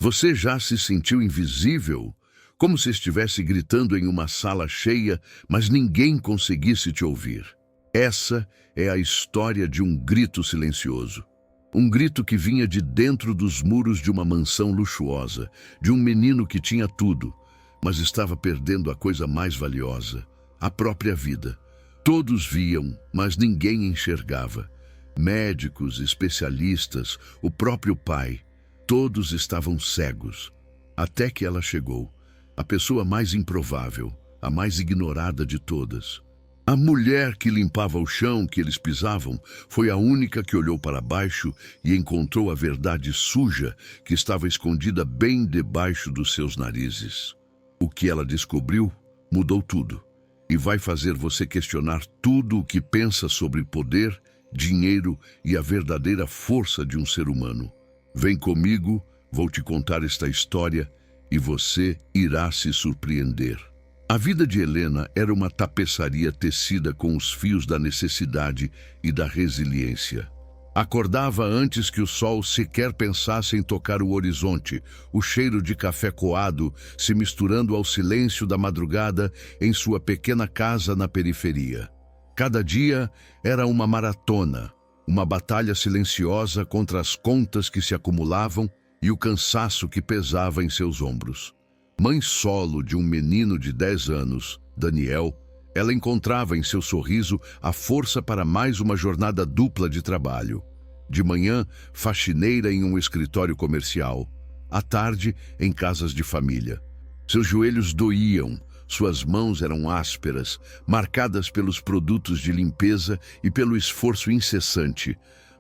Você já se sentiu invisível? Como se estivesse gritando em uma sala cheia, mas ninguém conseguisse te ouvir. Essa é a história de um grito silencioso. Um grito que vinha de dentro dos muros de uma mansão luxuosa, de um menino que tinha tudo, mas estava perdendo a coisa mais valiosa, a própria vida. Todos viam, mas ninguém enxergava. Médicos, especialistas, o próprio pai, todos estavam cegos. Até que ela chegou, a pessoa mais improvável, a mais ignorada de todas. A mulher que limpava o chão que eles pisavam foi a única que olhou para baixo e encontrou a verdade suja que estava escondida bem debaixo dos seus narizes. O que ela descobriu mudou tudo e vai fazer você questionar tudo o que pensa sobre poder, dinheiro e a verdadeira força de um ser humano. Vem comigo, vou te contar esta história e você irá se surpreender. A vida de Helena era uma tapeçaria tecida com os fios da necessidade e da resiliência. Acordava antes que o sol sequer pensasse em tocar o horizonte, o cheiro de café coado se misturando ao silêncio da madrugada em sua pequena casa na periferia. Cada dia era uma maratona, uma batalha silenciosa contra as contas que se acumulavam e o cansaço que pesava em seus ombros. Mãe solo de um menino de 10 anos, Daniel, ela encontrava em seu sorriso a força para mais uma jornada dupla de trabalho. De manhã, faxineira em um escritório comercial. À tarde, em casas de família. Seus joelhos doíam, suas mãos eram ásperas, marcadas pelos produtos de limpeza e pelo esforço incessante,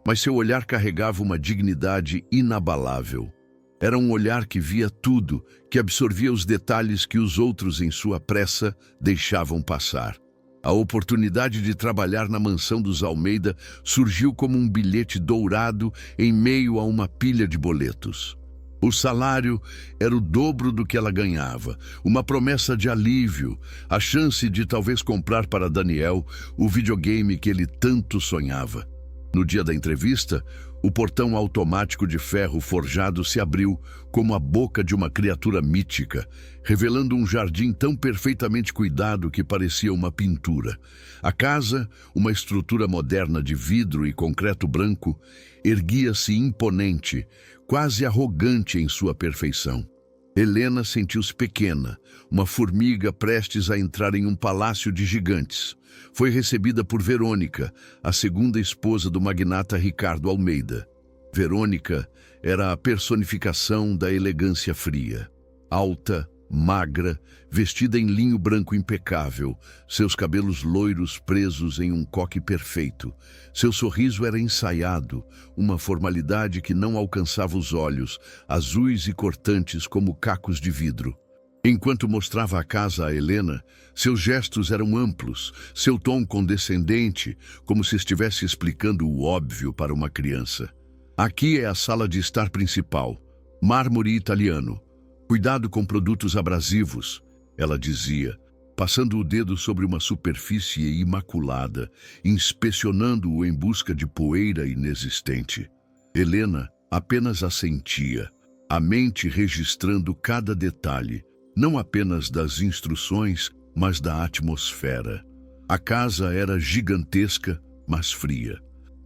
mas seu olhar carregava uma dignidade inabalável. Era um olhar que via tudo, que absorvia os detalhes que os outros, em sua pressa, deixavam passar. A oportunidade de trabalhar na mansão dos Almeida surgiu como um bilhete dourado em meio a uma pilha de boletos. O salário era o dobro do que ela ganhava, uma promessa de alívio, a chance de talvez comprar para Daniel o videogame que ele tanto sonhava. No dia da entrevista, o portão automático de ferro forjado se abriu como a boca de uma criatura mítica, revelando um jardim tão perfeitamente cuidado que parecia uma pintura. A casa, uma estrutura moderna de vidro e concreto branco, erguia-se imponente, quase arrogante em sua perfeição. Helena sentiu-se pequena, uma formiga prestes a entrar em um palácio de gigantes. Foi recebida por Verônica, a segunda esposa do magnata Ricardo Almeida. Verônica era a personificação da elegância fria. Alta, magra, vestida em linho branco impecável, seus cabelos loiros presos em um coque perfeito. Seu sorriso era ensaiado, uma formalidade que não alcançava os olhos, azuis e cortantes como cacos de vidro. Enquanto mostrava a casa a Helena, seus gestos eram amplos, seu tom condescendente, como se estivesse explicando o óbvio para uma criança. Aqui é a sala de estar principal, mármore italiano. Cuidado com produtos abrasivos, ela dizia, passando o dedo sobre uma superfície imaculada, inspecionando-o em busca de poeira inexistente. Helena apenas assentia, a mente registrando cada detalhe, não apenas das instruções, mas da atmosfera. A casa era gigantesca, mas fria.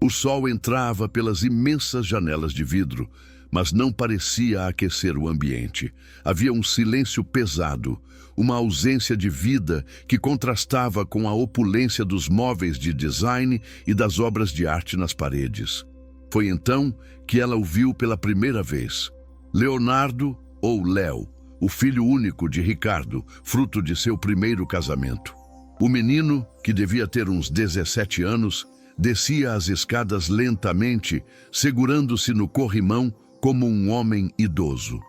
O sol entrava pelas imensas janelas de vidro, mas não parecia aquecer o ambiente. Havia um silêncio pesado, uma ausência de vida que contrastava com a opulência dos móveis de design e das obras de arte nas paredes. Foi então que ela o viu pela primeira vez. Leonardo, ou Léo, o filho único de Ricardo, fruto de seu primeiro casamento. O menino, que devia ter uns 17 anos, descia as escadas lentamente, segurando-se no corrimão como um homem idoso.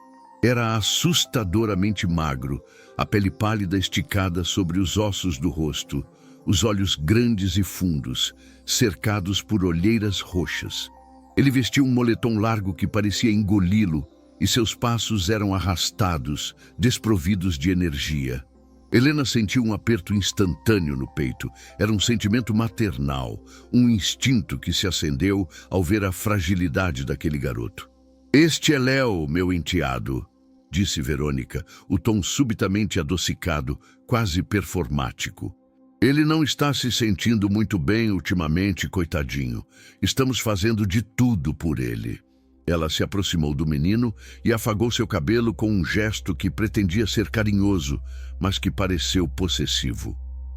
Era assustadoramente magro, a pele pálida esticada sobre os ossos do rosto, os olhos grandes e fundos, cercados por olheiras roxas. Ele vestia um moletom largo que parecia engoli-lo, e seus passos eram arrastados, desprovidos de energia. Helena sentiu um aperto instantâneo no peito. Era um sentimento maternal, um instinto que se acendeu ao ver a fragilidade daquele garoto. Este é Léo, meu enteado, disse Verônica, o tom subitamente adocicado, quase performático. Ele não está se sentindo muito bem ultimamente, coitadinho. Estamos fazendo de tudo por ele. Ela se aproximou do menino e afagou seu cabelo com um gesto que pretendia ser carinhoso, mas que pareceu possessivo.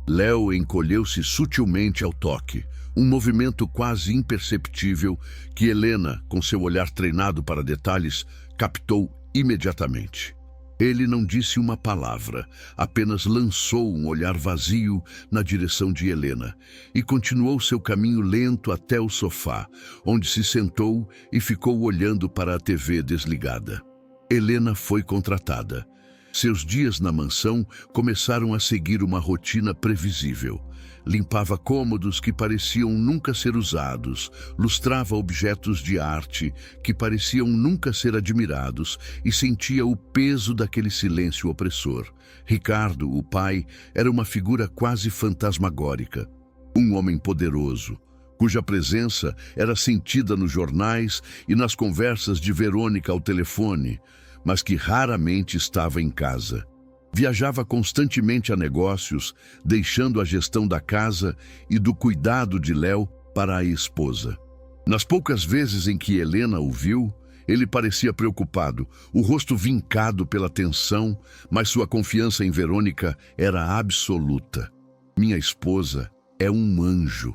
Léo encolheu-se sutilmente ao toque, um movimento quase imperceptível que Helena, com seu olhar treinado para detalhes, captou imediatamente. Ele não disse uma palavra, apenas lançou um olhar vazio na direção de Helena e continuou seu caminho lento até o sofá, onde se sentou e ficou olhando para a TV desligada. Helena foi contratada. Seus dias na mansão começaram a seguir uma rotina previsível. Limpava cômodos que pareciam nunca ser usados, lustrava objetos de arte que pareciam nunca ser admirados e sentia o peso daquele silêncio opressor. Ricardo, o pai, era uma figura quase fantasmagórica. Um homem poderoso, cuja presença era sentida nos jornais e nas conversas de Verônica ao telefone, mas que raramente estava em casa. Viajava constantemente a negócios, deixando a gestão da casa e do cuidado de Léo para a esposa. Nas poucas vezes em que Helena o viu, ele parecia preocupado, o rosto vincado pela tensão, mas sua confiança em Verônica era absoluta. Minha esposa é um anjo.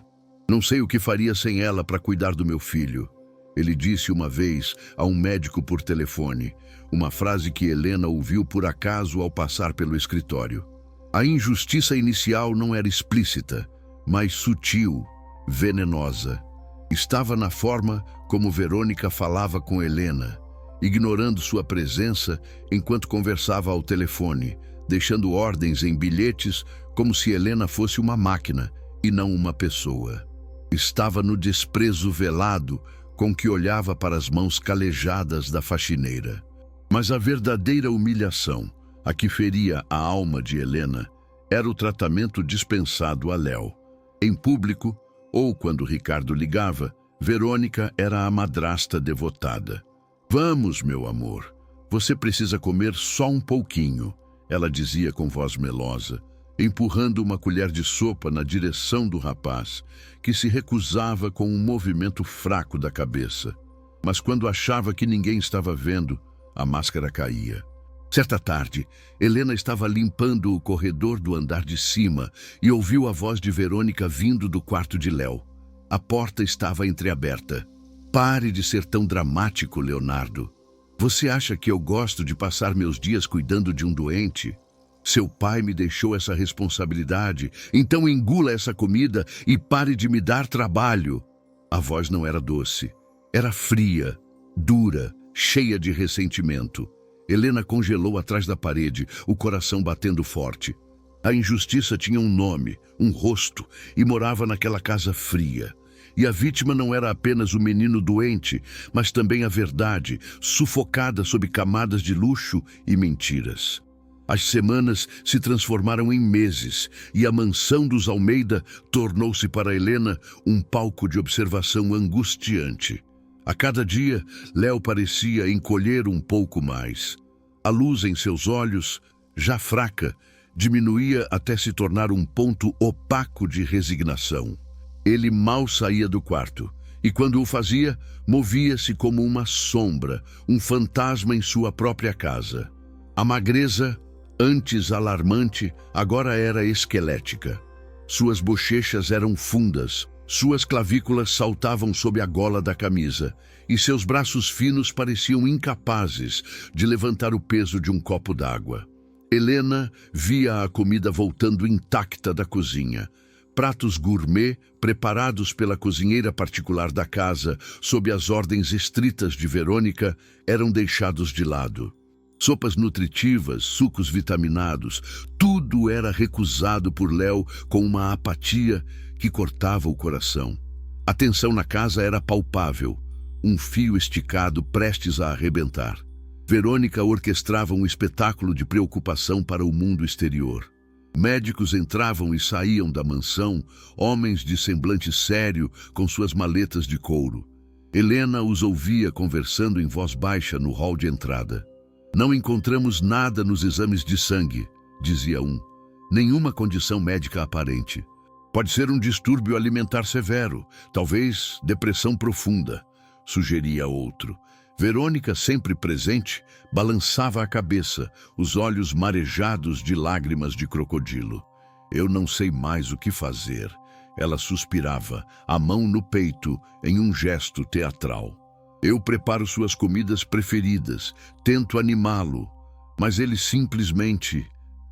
Não sei o que faria sem ela para cuidar do meu filho. Ele disse uma vez a um médico por telefone, uma frase que Helena ouviu por acaso ao passar pelo escritório. A injustiça inicial não era explícita, mas sutil, venenosa. Estava na forma como Verônica falava com Helena, ignorando sua presença enquanto conversava ao telefone, deixando ordens em bilhetes como se Helena fosse uma máquina e não uma pessoa. Estava no desprezo velado com que olhava para as mãos calejadas da faxineira. Mas a verdadeira humilhação, a que feria a alma de Helena, era o tratamento dispensado a Léo. Em público, ou quando Ricardo ligava, Verônica era a madrasta devotada. "Vamos, meu amor, você precisa comer só um pouquinho", ela dizia com voz melosa, empurrando uma colher de sopa na direção do rapaz, que se recusava com um movimento fraco da cabeça. Mas quando achava que ninguém estava vendo, a máscara caía. Certa tarde, Helena estava limpando o corredor do andar de cima e ouviu a voz de Verônica vindo do quarto de Léo. A porta estava entreaberta. "Pare de ser tão dramático, Leonardo. Você acha que eu gosto de passar meus dias cuidando de um doente? Seu pai me deixou essa responsabilidade, então engula essa comida e pare de me dar trabalho." A voz não era doce, era fria, dura, cheia de ressentimento. Helena congelou atrás da parede, o coração batendo forte. A injustiça tinha um nome, um rosto, e morava naquela casa fria. E a vítima não era apenas o menino doente, mas também a verdade, sufocada sob camadas de luxo e mentiras. As semanas se transformaram em meses, e a mansão dos Almeida tornou-se para Helena um palco de observação angustiante. A cada dia, Léo parecia encolher um pouco mais. A luz em seus olhos, já fraca, diminuía até se tornar um ponto opaco de resignação. Ele mal saía do quarto, e quando o fazia, movia-se como uma sombra, um fantasma em sua própria casa. A magreza, antes alarmante, agora era esquelética. Suas bochechas eram fundas, suas clavículas saltavam sob a gola da camisa, e seus braços finos pareciam incapazes de levantar o peso de um copo d'água. Helena via a comida voltando intacta da cozinha. Pratos gourmet, preparados pela cozinheira particular da casa, sob as ordens estritas de Verônica, eram deixados de lado. Sopas nutritivas, sucos vitaminados, tudo era recusado por Léo com uma apatia que cortava o coração. A tensão na casa era palpável, um fio esticado prestes a arrebentar. Verônica orquestrava um espetáculo de preocupação para o mundo exterior. Médicos entravam e saíam da mansão, homens de semblante sério com suas maletas de couro. Helena os ouvia conversando em voz baixa no hall de entrada. Não encontramos nada nos exames de sangue, dizia um. Nenhuma condição médica aparente. Pode ser um distúrbio alimentar severo, talvez depressão profunda, sugeria outro. Verônica, sempre presente, balançava a cabeça, os olhos marejados de lágrimas de crocodilo. Eu não sei mais o que fazer. Ela suspirava, a mão no peito, em um gesto teatral. Eu preparo suas comidas preferidas, tento animá-lo, mas ele simplesmente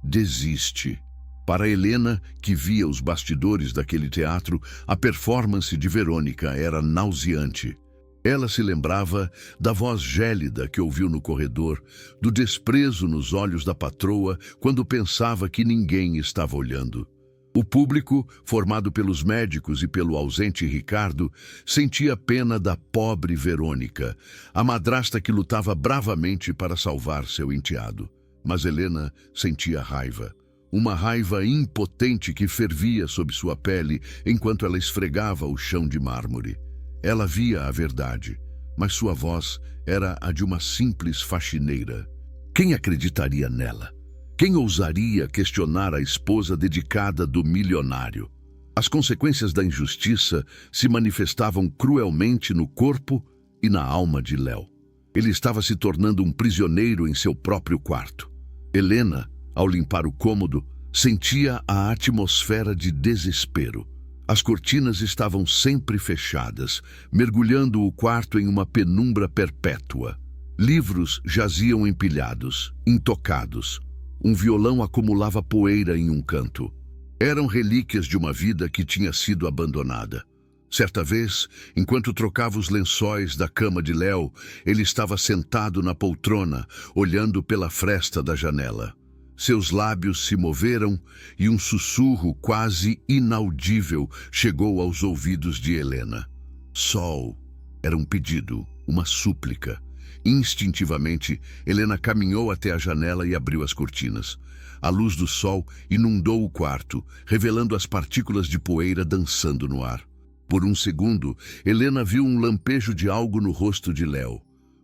desiste. Para Helena, que via os bastidores daquele teatro, a performance de Verônica era nauseante. Ela se lembrava da voz gélida que ouviu no corredor, do desprezo nos olhos da patroa quando pensava que ninguém estava olhando. O público, formado pelos médicos e pelo ausente Ricardo, sentia pena da pobre Verônica, a madrasta que lutava bravamente para salvar seu enteado. Mas Helena sentia raiva. Uma raiva impotente que fervia sob sua pele enquanto ela esfregava o chão de mármore. Ela via a verdade, mas sua voz era a de uma simples faxineira. Quem acreditaria nela? Quem ousaria questionar a esposa dedicada do milionário? As consequências da injustiça se manifestavam cruelmente no corpo e na alma de Léo. Ele estava se tornando um prisioneiro em seu próprio quarto. Helena, ao limpar o cômodo, sentia a atmosfera de desespero. As cortinas estavam sempre fechadas, mergulhando o quarto em uma penumbra perpétua. Livros jaziam empilhados, intocados. Um violão acumulava poeira em um canto. Eram relíquias de uma vida que tinha sido abandonada. Certa vez, enquanto trocava os lençóis da cama de Léo, ele estava sentado na poltrona, olhando pela fresta da janela. Seus lábios se moveram e um sussurro quase inaudível chegou aos ouvidos de Helena. Sol. Era um pedido, uma súplica. Instintivamente, Helena caminhou até a janela e abriu as cortinas. A luz do sol inundou o quarto, revelando as partículas de poeira dançando no ar. Por um segundo, Helena viu um lampejo de algo no rosto de Léo.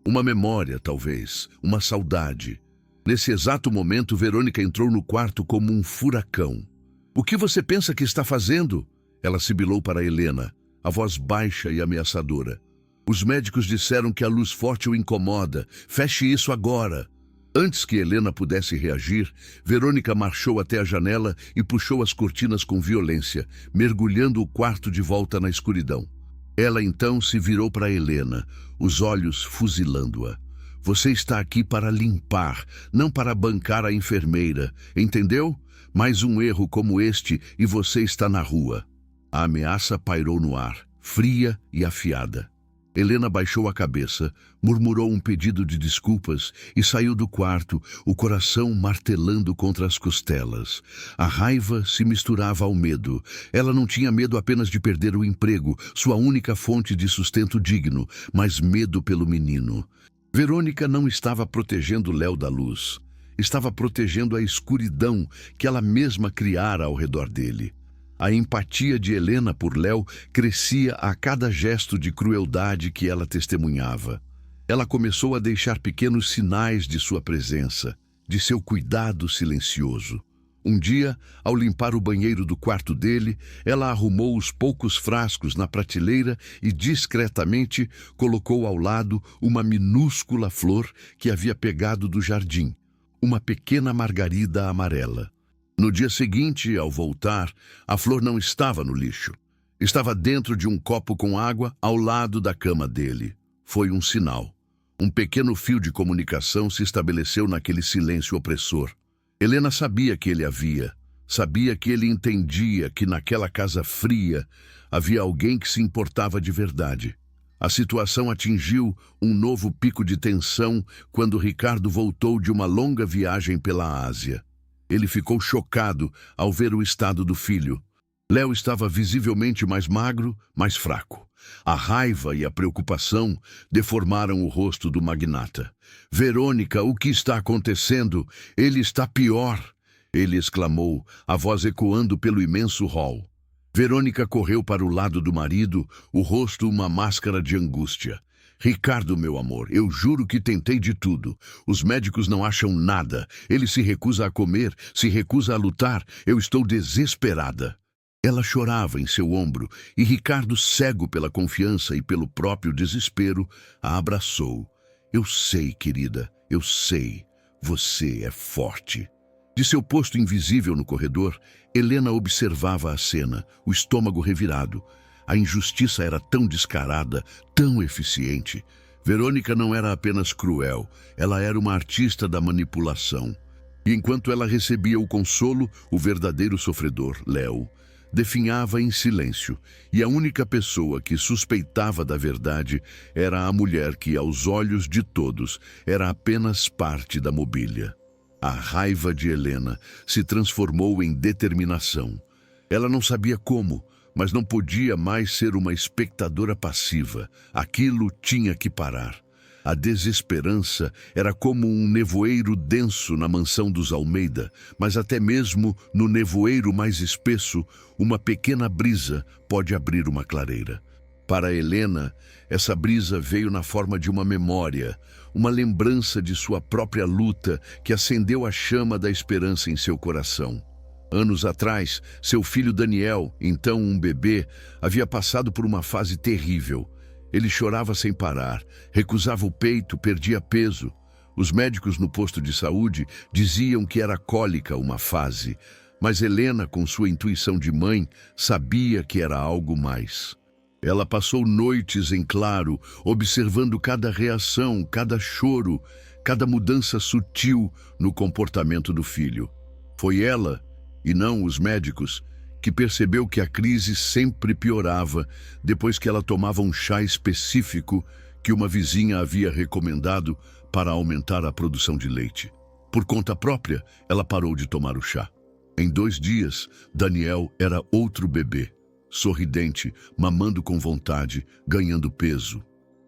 Uma memória, talvez, uma saudade. Nesse exato momento, Verônica entrou no quarto como um furacão. "O que você pensa que está fazendo?" Ela sibilou para Helena, a voz baixa e ameaçadora. "Os médicos disseram que a luz forte o incomoda. Feche isso agora." Antes que Helena pudesse reagir, Verônica marchou até a janela e puxou as cortinas com violência, mergulhando o quarto de volta na escuridão. Ela então se virou para Helena, os olhos fuzilando-a. "Você está aqui para limpar, não para bancar a enfermeira, entendeu? Mais um erro como este e você está na rua." A ameaça pairou no ar, fria e afiada. Helena baixou a cabeça, murmurou um pedido de desculpas e saiu do quarto, o coração martelando contra as costelas. A raiva se misturava ao medo. Ela não tinha medo apenas de perder o emprego, sua única fonte de sustento digno, mas medo pelo menino. Verônica não estava protegendo Léo da luz. Estava protegendo a escuridão que ela mesma criara ao redor dele. A empatia de Helena por Léo crescia a cada gesto de crueldade que ela testemunhava. Ela começou a deixar pequenos sinais de sua presença, de seu cuidado silencioso. Um dia, ao limpar o banheiro do quarto dele, ela arrumou os poucos frascos na prateleira e discretamente colocou ao lado uma minúscula flor que havia pegado do jardim, uma pequena margarida amarela. No dia seguinte, ao voltar, a flor não estava no lixo. Estava dentro de um copo com água ao lado da cama dele. Foi um sinal. Um pequeno fio de comunicação se estabeleceu naquele silêncio opressor. Helena sabia que ele havia. Sabia que ele entendia que naquela casa fria havia alguém que se importava de verdade. A situação atingiu um novo pico de tensão quando Ricardo voltou de uma longa viagem pela Ásia. Ele ficou chocado ao ver o estado do filho. Léo estava visivelmente mais magro, mais fraco. A raiva e a preocupação deformaram o rosto do magnata. "Verônica, o que está acontecendo? Ele está pior!" ele exclamou, a voz ecoando pelo imenso hall. Verônica correu para o lado do marido, o rosto uma máscara de angústia. Ricardo, meu amor, eu juro que tentei de tudo. Os médicos não acham nada. Ele se recusa a comer, se recusa a lutar. Eu estou desesperada. Ela chorava em seu ombro e Ricardo, cego pela confiança e pelo próprio desespero, a abraçou. Eu sei, querida, eu sei. Você é forte. De seu posto invisível no corredor, Helena observava a cena, o estômago revirado. A injustiça era tão descarada, tão eficiente. Verônica não era apenas cruel, ela era uma artista da manipulação. E enquanto ela recebia o consolo, o verdadeiro sofredor, Léo, definhava em silêncio, e a única pessoa que suspeitava da verdade era a mulher que, aos olhos de todos, era apenas parte da mobília. A raiva de Helena se transformou em determinação. Ela não sabia como, mas não podia mais ser uma espectadora passiva. Aquilo tinha que parar. A desesperança era como um nevoeiro denso na mansão dos Almeida, mas até mesmo no nevoeiro mais espesso, uma pequena brisa pode abrir uma clareira. Para Helena, essa brisa veio na forma de uma memória, uma lembrança de sua própria luta que acendeu a chama da esperança em seu coração. Anos atrás, seu filho Daniel, então um bebê, havia passado por uma fase terrível. Ele chorava sem parar, recusava o peito, perdia peso. Os médicos no posto de saúde diziam que era cólica uma fase, mas Helena, com sua intuição de mãe, sabia que era algo mais. Ela passou noites em claro, observando cada reação, cada choro, cada mudança sutil no comportamento do filho. Foi ela, e não os médicos, que percebeu que a crise sempre piorava depois que ela tomava um chá específico que uma vizinha havia recomendado para aumentar a produção de leite. Por conta própria, ela parou de tomar o chá. Em 2 dias, Daniel era outro bebê, sorridente, mamando com vontade, ganhando peso.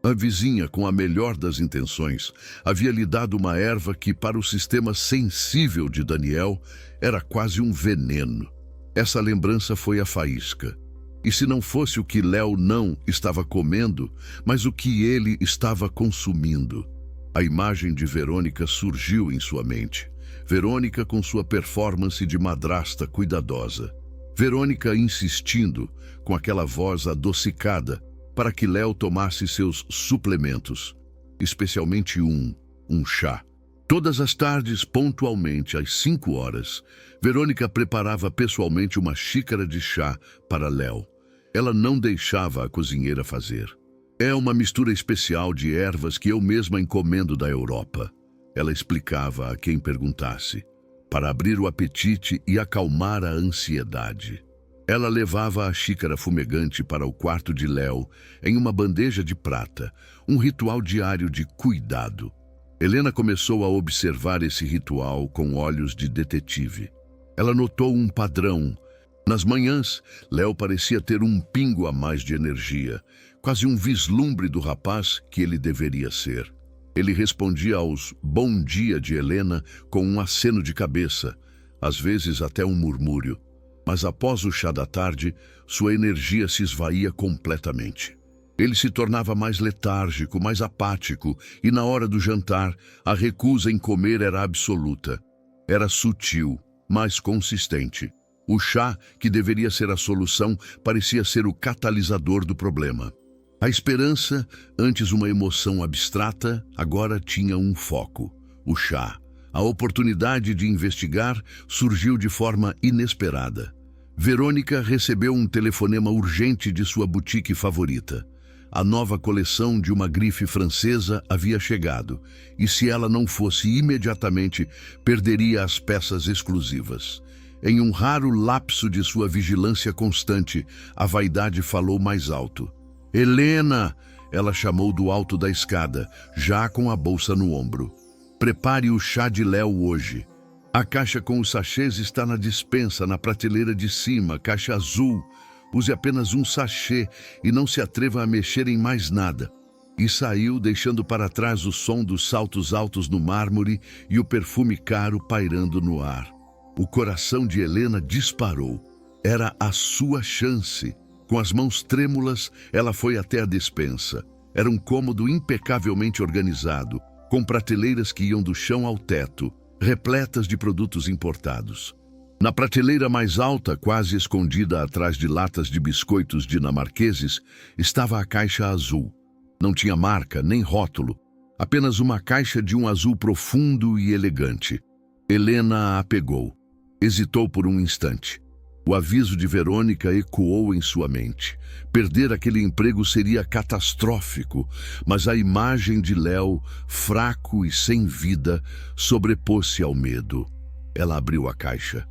A vizinha, com a melhor das intenções, havia lhe dado uma erva que, para o sistema sensível de Daniel, era quase um veneno. Essa lembrança foi a faísca. E se não fosse o que Léo não estava comendo, mas o que ele estava consumindo? A imagem de Verônica surgiu em sua mente. Verônica com sua performance de madrasta cuidadosa. Verônica insistindo, com aquela voz adocicada, para que Léo tomasse seus suplementos, especialmente um chá. Todas as tardes, pontualmente, às 5 horas, Verônica preparava pessoalmente uma xícara de chá para Léo. Ela não deixava a cozinheira fazer. É uma mistura especial de ervas que eu mesma encomendo da Europa. Ela explicava a quem perguntasse, para abrir o apetite e acalmar a ansiedade. Ela levava a xícara fumegante para o quarto de Léo em uma bandeja de prata, um ritual diário de cuidado. Helena começou a observar esse ritual com olhos de detetive. Ela notou um padrão. Nas manhãs, Léo parecia ter um pingo a mais de energia, quase um vislumbre do rapaz que ele deveria ser. Ele respondia aos bom dia de Helena com um aceno de cabeça, às vezes até um murmúrio. Mas após o chá da tarde, sua energia se esvaía completamente. Ele se tornava mais letárgico, mais apático, e na hora do jantar, a recusa em comer era absoluta. Era sutil, mas consistente. O chá, que deveria ser a solução, parecia ser o catalisador do problema. A esperança, antes uma emoção abstrata, agora tinha um foco: o chá. A oportunidade de investigar surgiu de forma inesperada. Verônica recebeu um telefonema urgente de sua boutique favorita. A nova coleção de uma grife francesa havia chegado, e se ela não fosse imediatamente, perderia as peças exclusivas. Em um raro lapso de sua vigilância constante, a vaidade falou mais alto. Helena! Ela chamou do alto da escada, já com a bolsa no ombro. Prepare o chá de Léo hoje. A caixa com os sachês está na despensa, na prateleira de cima, caixa azul. Use apenas um sachê e não se atreva a mexer em mais nada. E saiu, deixando para trás o som dos saltos altos no mármore e o perfume caro pairando no ar. O coração de Helena disparou. Era a sua chance. Com as mãos trêmulas, ela foi até a despensa. Era um cômodo impecavelmente organizado, com prateleiras que iam do chão ao teto, repletas de produtos importados. Na prateleira mais alta, quase escondida atrás de latas de biscoitos dinamarqueses, estava a caixa azul. Não tinha marca, nem rótulo, apenas uma caixa de um azul profundo e elegante. Helena a pegou. Hesitou por um instante. O aviso de Verônica ecoou em sua mente. Perder aquele emprego seria catastrófico, mas a imagem de Léo, fraco e sem vida, sobrepôs-se ao medo. Ela abriu a caixa.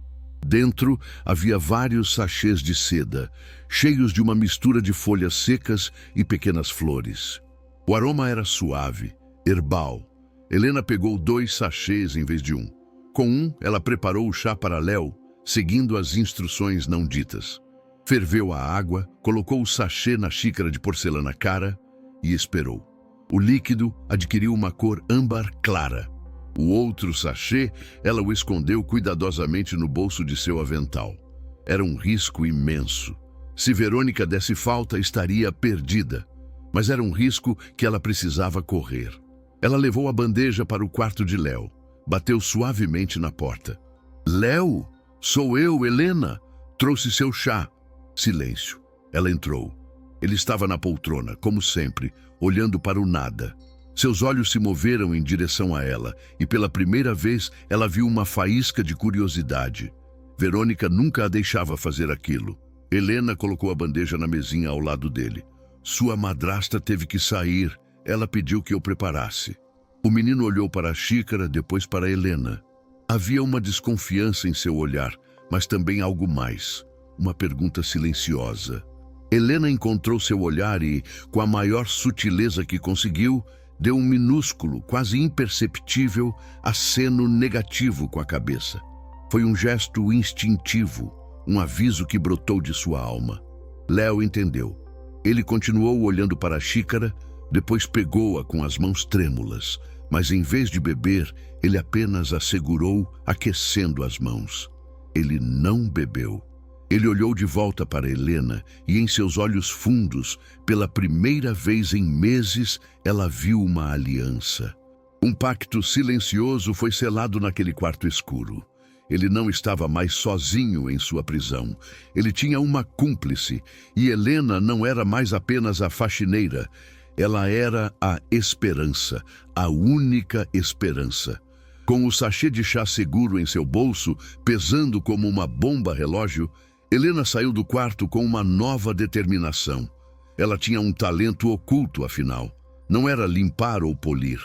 Dentro havia vários sachês de seda, cheios de uma mistura de folhas secas e pequenas flores. O aroma era suave, herbal. Helena pegou 2 sachês em vez de um. Com um, ela preparou o chá para Léo, seguindo as instruções não ditas. Ferveu a água, colocou o sachê na xícara de porcelana cara e esperou. O líquido adquiriu uma cor âmbar clara. O outro sachê, ela o escondeu cuidadosamente no bolso de seu avental. Era um risco imenso. Se Verônica desse falta, estaria perdida. Mas era um risco que ela precisava correr. Ela levou a bandeja para o quarto de Léo. Bateu suavemente na porta. Léo? Sou eu, Helena. Trouxe seu chá. Silêncio. Ela entrou. Ele estava na poltrona, como sempre, olhando para o nada. Seus olhos se moveram em direção a ela, e pela primeira vez ela viu uma faísca de curiosidade. Verônica nunca a deixava fazer aquilo. Helena colocou a bandeja na mesinha ao lado dele. Sua madrasta teve que sair. Ela pediu que eu preparasse. O menino olhou para a xícara, depois para Helena. Havia uma desconfiança em seu olhar, mas também algo mais. Uma pergunta silenciosa. Helena encontrou seu olhar e, com a maior sutileza que conseguiu, deu um minúsculo, quase imperceptível, aceno negativo com a cabeça. Foi um gesto instintivo, um aviso que brotou de sua alma. Léo entendeu. Ele continuou olhando para a xícara, depois pegou-a com as mãos trêmulas, mas em vez de beber, ele apenas a segurou, aquecendo as mãos. Ele não bebeu. Ele olhou de volta para Helena e em seus olhos fundos, pela primeira vez em meses, ela viu uma aliança. Um pacto silencioso foi selado naquele quarto escuro. Ele não estava mais sozinho em sua prisão. Ele tinha uma cúmplice e Helena não era mais apenas a faxineira. Ela era a esperança, a única esperança. Com o sachê de chá seguro em seu bolso, pesando como uma bomba relógio, Helena saiu do quarto com uma nova determinação. Ela tinha um talento oculto, afinal. Não era limpar ou polir,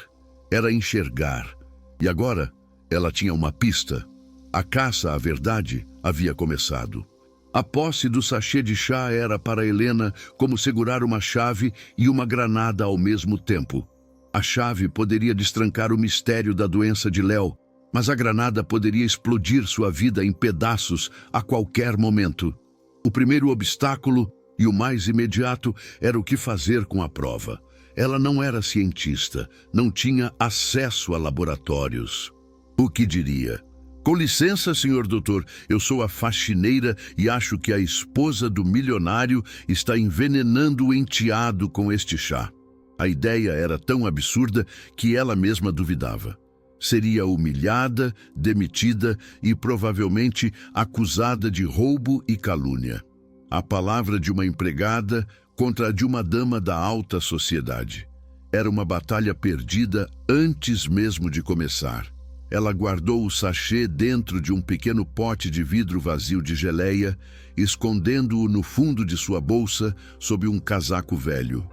era enxergar. E agora, ela tinha uma pista. A caça à verdade havia começado. A posse do sachê de chá era para Helena como segurar uma chave e uma granada ao mesmo tempo. A chave poderia destrancar o mistério da doença de Léo, mas a granada poderia explodir sua vida em pedaços a qualquer momento. O primeiro obstáculo, e o mais imediato, era o que fazer com a prova. Ela não era cientista, não tinha acesso a laboratórios. O que diria? Com licença, senhor doutor, eu sou a faxineira e acho que a esposa do milionário está envenenando o enteado com este chá. A ideia era tão absurda que ela mesma duvidava. Seria humilhada, demitida e provavelmente acusada de roubo e calúnia. A palavra de uma empregada contra a de uma dama da alta sociedade. Era uma batalha perdida antes mesmo de começar. Ela guardou o sachê dentro de um pequeno pote de vidro vazio de geleia, escondendo-o no fundo de sua bolsa sob um casaco velho.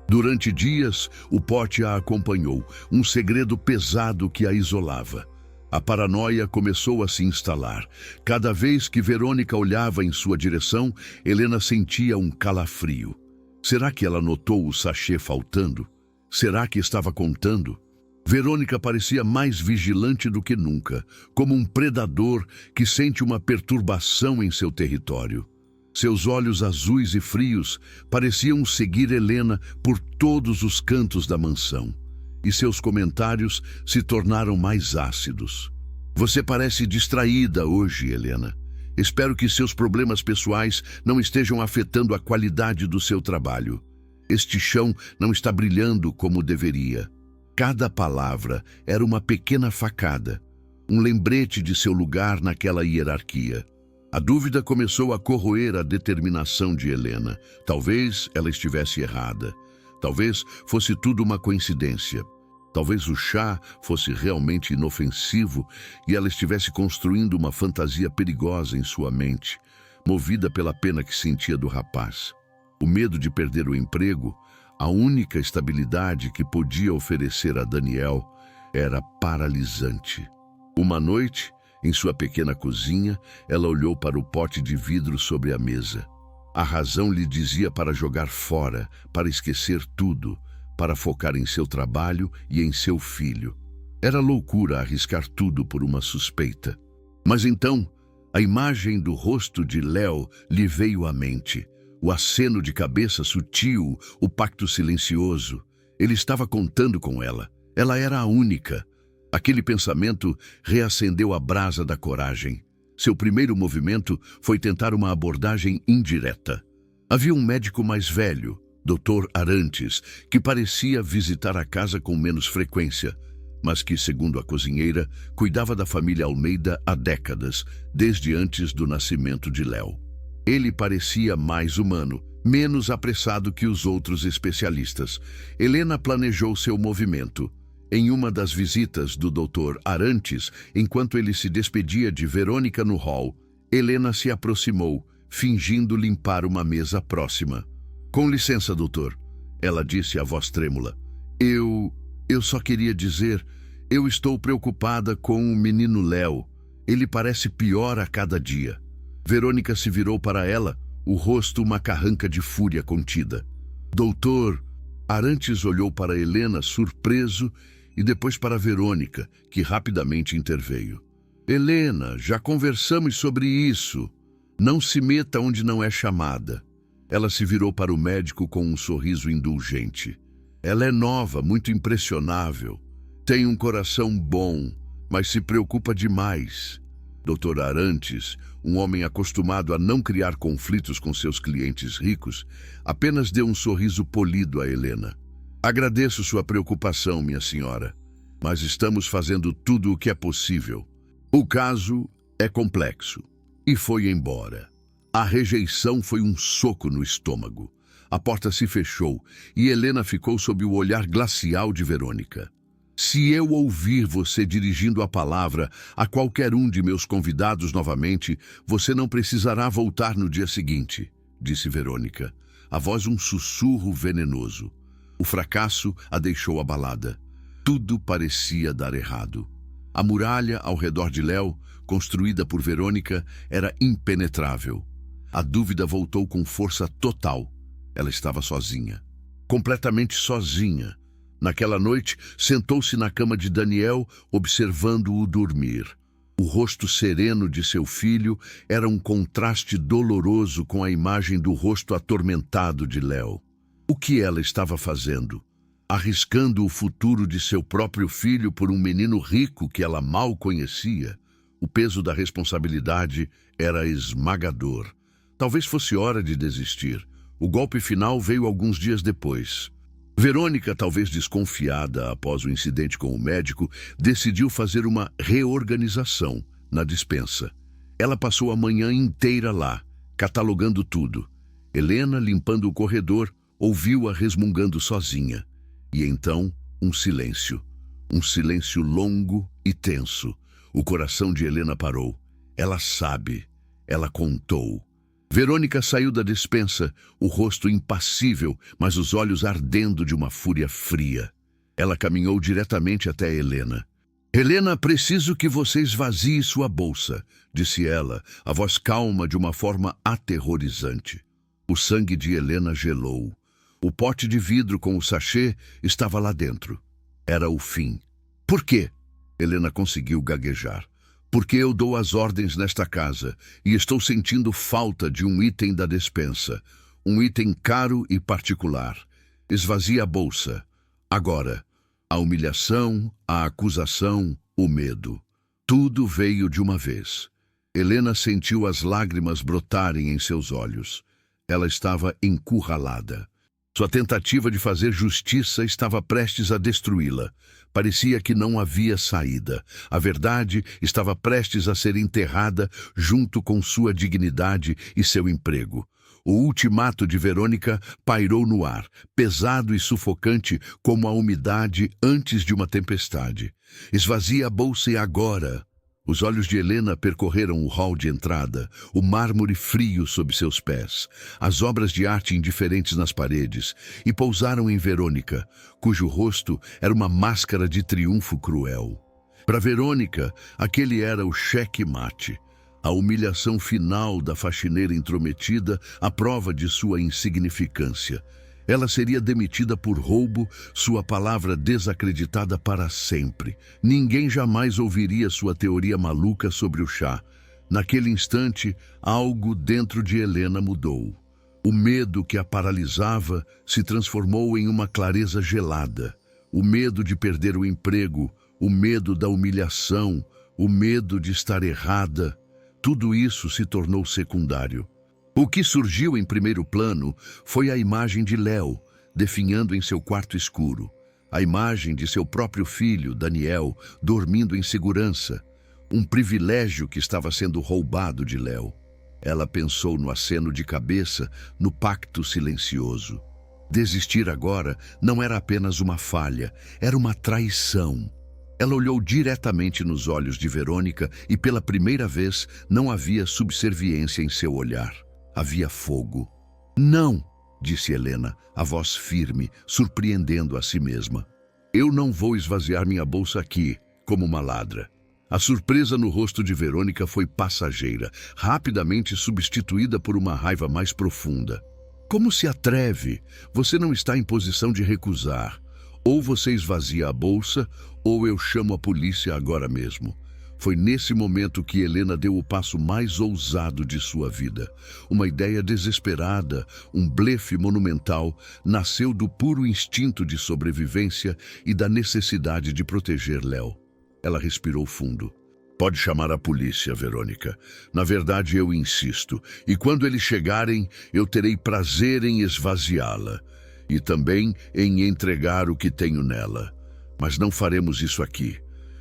Durante dias, o pote a acompanhou, um segredo pesado que a isolava. A paranoia começou a se instalar. Cada vez que Verônica olhava em sua direção, Helena sentia um calafrio. Será que ela notou o sachê faltando? Será que estava contando? Verônica parecia mais vigilante do que nunca, como um predador que sente uma perturbação em seu território. Seus olhos azuis e frios pareciam seguir Helena por todos os cantos da mansão, e seus comentários se tornaram mais ácidos. Você parece distraída hoje, Helena. Espero que seus problemas pessoais não estejam afetando a qualidade do seu trabalho. Este chão não está brilhando como deveria. Cada palavra era uma pequena facada, um lembrete de seu lugar naquela hierarquia. A dúvida começou a corroer a determinação de Helena. Talvez ela estivesse errada. Talvez fosse tudo uma coincidência. Talvez o chá fosse realmente inofensivo e ela estivesse construindo uma fantasia perigosa em sua mente, movida pela pena que sentia do rapaz. O medo de perder o emprego, a única estabilidade que podia oferecer a Daniel, era paralisante. Uma noite, em sua pequena cozinha, ela olhou para o pote de vidro sobre a mesa. A razão lhe dizia para jogar fora, para esquecer tudo, para focar em seu trabalho e em seu filho. Era loucura arriscar tudo por uma suspeita. Mas então, a imagem do rosto de Léo lhe veio à mente. O aceno de cabeça sutil, o pacto silencioso. Ele estava contando com ela. Ela era a única. Aquele pensamento reacendeu a brasa da coragem. Seu primeiro movimento foi tentar uma abordagem indireta. Havia um médico mais velho, Dr. Arantes, que parecia visitar a casa com menos frequência, mas que, segundo a cozinheira, cuidava da família Almeida há décadas, desde antes do nascimento de Léo. Ele parecia mais humano, menos apressado que os outros especialistas. Helena planejou seu movimento. Em uma das visitas do Dr. Arantes, enquanto ele se despedia de Verônica no hall, Helena se aproximou, fingindo limpar uma mesa próxima. "Com licença, doutor", ela disse a voz trêmula. Eu só queria dizer, eu estou preocupada com o menino Léo. Ele parece pior a cada dia." Verônica se virou para ela, o rosto uma carranca de fúria contida. "Doutor..." Arantes olhou para Helena, surpreso, e depois para Verônica, que rapidamente interveio. "Helena, já conversamos sobre isso. Não se meta onde não é chamada." Ela se virou para o médico com um sorriso indulgente. "Ela é nova, muito impressionável. Tem um coração bom, mas se preocupa demais." Dr. Arantes, um homem acostumado a não criar conflitos com seus clientes ricos, apenas deu um sorriso polido a Helena. "Agradeço sua preocupação, minha senhora, mas estamos fazendo tudo o que é possível. O caso é complexo." E foi embora. A rejeição foi um soco no estômago. A porta se fechou e Helena ficou sob o olhar glacial de Verônica. "Se eu ouvir você dirigindo a palavra a qualquer um de meus convidados novamente, você não precisará voltar no dia seguinte", disse Verônica, a voz um sussurro venenoso. O fracasso a deixou abalada. Tudo parecia dar errado. A muralha ao redor de Léo, construída por Verônica, era impenetrável. A dúvida voltou com força total. Ela estava sozinha. Completamente sozinha. Naquela noite, sentou-se na cama de Daniel, observando-o dormir. O rosto sereno de seu filho era um contraste doloroso com a imagem do rosto atormentado de Léo. O que ela estava fazendo? Arriscando o futuro de seu próprio filho por um menino rico que ela mal conhecia? O peso da responsabilidade era esmagador. Talvez fosse hora de desistir. O golpe final veio alguns dias depois. Verônica, talvez desconfiada após o incidente com o médico, decidiu fazer uma reorganização na despensa. Ela passou a manhã inteira lá, catalogando tudo. Helena, limpando o corredor, ouviu-a resmungando sozinha. E então, um silêncio. Um silêncio longo e tenso. O coração de Helena parou. Ela sabe. Ela contou. Verônica saiu da despensa, o rosto impassível, mas os olhos ardendo de uma fúria fria. Ela caminhou diretamente até Helena. "Helena, preciso que você esvazie sua bolsa", disse ela, a voz calma de uma forma aterrorizante. O sangue de Helena gelou. O pote de vidro com o sachê estava lá dentro. Era o fim. "Por quê?" Helena conseguiu gaguejar. "Porque eu dou as ordens nesta casa e estou sentindo falta de um item da despensa. Um item caro e particular. Esvazie a bolsa. Agora." A humilhação, a acusação, o medo. Tudo veio de uma vez. Helena sentiu as lágrimas brotarem em seus olhos. Ela estava encurralada. Sua tentativa de fazer justiça estava prestes a destruí-la. Parecia que não havia saída. A verdade estava prestes a ser enterrada junto com sua dignidade e seu emprego. O ultimato de Verônica pairou no ar, pesado e sufocante como a umidade antes de uma tempestade. Esvazia a bolsa e agora... Os olhos de Helena percorreram o hall de entrada, o mármore frio sob seus pés, as obras de arte indiferentes nas paredes, e pousaram em Verônica, cujo rosto era uma máscara de triunfo cruel. Para Verônica, aquele era o cheque-mate, a humilhação final da faxineira intrometida, a prova de sua insignificância. Ela seria demitida por roubo, sua palavra desacreditada para sempre. Ninguém jamais ouviria sua teoria maluca sobre o chá. Naquele instante, algo dentro de Helena mudou. O medo que a paralisava se transformou em uma clareza gelada. O medo de perder o emprego, o medo da humilhação, o medo de estar errada. Tudo isso se tornou secundário. O que surgiu em primeiro plano foi a imagem de Léo, definhando em seu quarto escuro. A imagem de seu próprio filho, Daniel, dormindo em segurança. Um privilégio que estava sendo roubado de Léo. Ela pensou no aceno de cabeça, no pacto silencioso. Desistir agora não era apenas uma falha, era uma traição. Ela olhou diretamente nos olhos de Verônica e pela primeira vez não havia subserviência em seu olhar. Havia fogo. Não, disse Helena, a voz firme, surpreendendo a si mesma. Eu não vou esvaziar minha bolsa aqui, como uma ladra. A surpresa no rosto de Verônica foi passageira, rapidamente substituída por uma raiva mais profunda. Como se atreve? Você não está em posição de recusar. Ou você esvazia a bolsa, ou eu chamo a polícia agora mesmo. Foi nesse momento que Helena deu o passo mais ousado de sua vida. Uma ideia desesperada, um blefe monumental, nasceu do puro instinto de sobrevivência e da necessidade de proteger Léo. Ela respirou fundo. Pode chamar a polícia, Verônica. Na verdade, eu insisto. E quando eles chegarem, eu terei prazer em esvaziá-la. E também em entregar o que tenho nela. Mas não faremos isso aqui.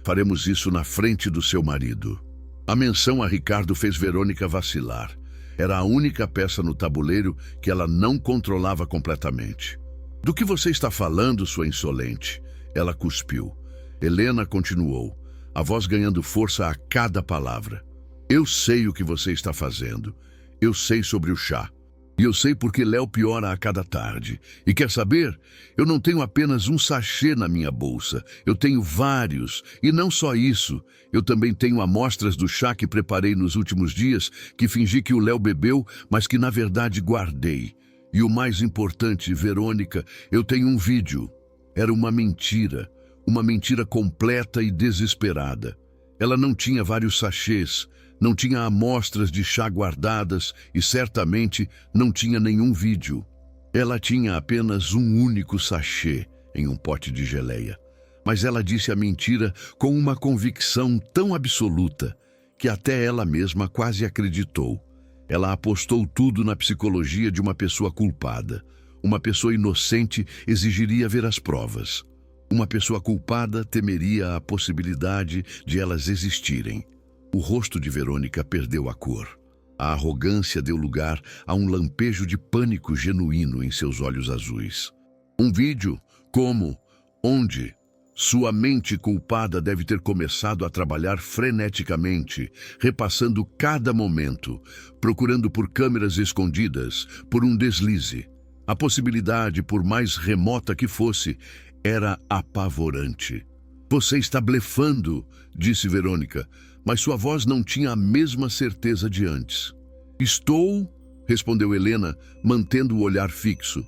Faremos isso na frente do seu marido. A menção a Ricardo fez Verônica vacilar. Era a única peça no tabuleiro que ela não controlava completamente. Do que você está falando, sua insolente? Ela cuspiu. Helena continuou, a voz ganhando força a cada palavra. Eu sei o que você está fazendo. Eu sei sobre o chá. E eu sei porque Léo piora a cada tarde. E quer saber? Eu não tenho apenas um sachê na minha bolsa. Eu tenho vários. E não só isso. Eu também tenho amostras do chá que preparei nos últimos dias, que fingi que o Léo bebeu, mas que na verdade guardei. E o mais importante, Verônica, eu tenho um vídeo. Era uma mentira completa e desesperada. Ela não tinha vários sachês, não tinha amostras de chá guardadas e certamente não tinha nenhum vídeo. Ela tinha apenas um único sachê em um pote de geleia. Mas ela disse a mentira com uma convicção tão absoluta que até ela mesma quase acreditou. Ela apostou tudo na psicologia de uma pessoa culpada. Uma pessoa inocente exigiria ver as provas. Uma pessoa culpada temeria a possibilidade de elas existirem. O rosto de Verônica perdeu a cor. A arrogância deu lugar a um lampejo de pânico genuíno em seus olhos azuis. Um vídeo? Como? Onde? Sua mente culpada deve ter começado a trabalhar freneticamente, repassando cada momento, procurando por câmeras escondidas, por um deslize. A possibilidade, por mais remota que fosse, era apavorante. Você está blefando, disse Verônica, mas sua voz não tinha a mesma certeza de antes. Estou, respondeu Helena, mantendo o olhar fixo.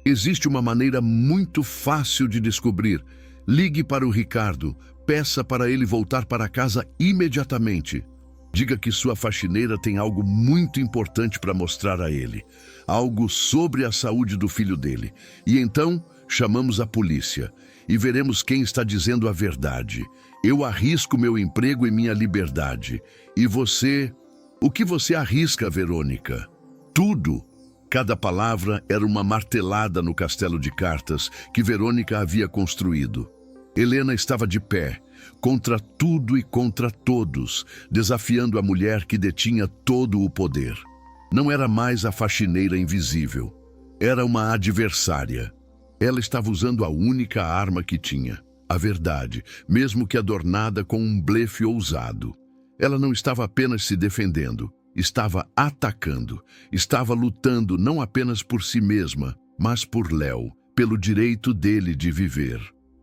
Existe uma maneira muito fácil de descobrir. Ligue para o Ricardo, peça para ele voltar para casa imediatamente. Diga que sua faxineira tem algo muito importante para mostrar a ele. Algo sobre a saúde do filho dele. E então chamamos a polícia e veremos quem está dizendo a verdade. Eu arrisco meu emprego e minha liberdade. E você... O que você arrisca, Verônica? Tudo. Cada palavra era uma martelada no castelo de cartas que Verônica havia construído. Helena estava de pé, contra tudo e contra todos, desafiando a mulher que detinha todo o poder. Não era mais a faxineira invisível. Era uma adversária. Ela estava usando a única arma que tinha, a verdade, mesmo que adornada com um blefe ousado. Ela não estava apenas se defendendo, estava atacando, estava lutando não apenas por si mesma, mas por Léo, pelo direito dele de viver.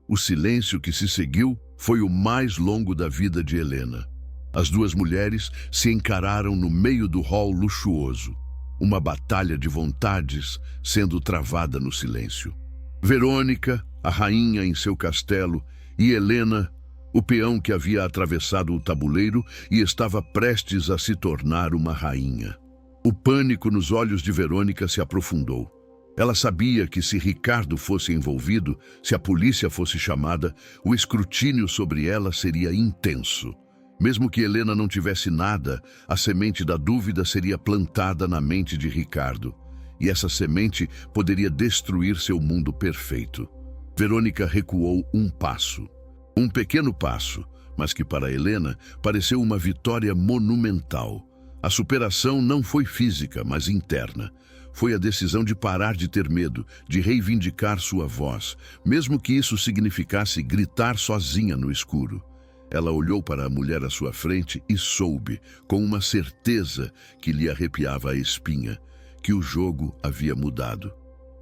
O silêncio que se seguiu foi o mais longo da vida de Helena. As duas mulheres se encararam no meio do hall luxuoso, uma batalha de vontades sendo travada no silêncio. Verônica, a rainha em seu castelo, e Helena, o peão que havia atravessado o tabuleiro e estava prestes a se tornar uma rainha. O pânico nos olhos de Verônica se aprofundou. Ela sabia que se Ricardo fosse envolvido, se a polícia fosse chamada, o escrutínio sobre ela seria intenso. Mesmo que Helena não tivesse nada, a semente da dúvida seria plantada na mente de Ricardo. E essa semente poderia destruir seu mundo perfeito. Verônica recuou um passo. Um pequeno passo, mas que para Helena pareceu uma vitória monumental. A superação não foi física, mas interna. Foi a decisão de parar de ter medo, de reivindicar sua voz, mesmo que isso significasse gritar sozinha no escuro. Ela olhou para a mulher à sua frente e soube, com uma certeza que lhe arrepiava a espinha, que o jogo havia mudado.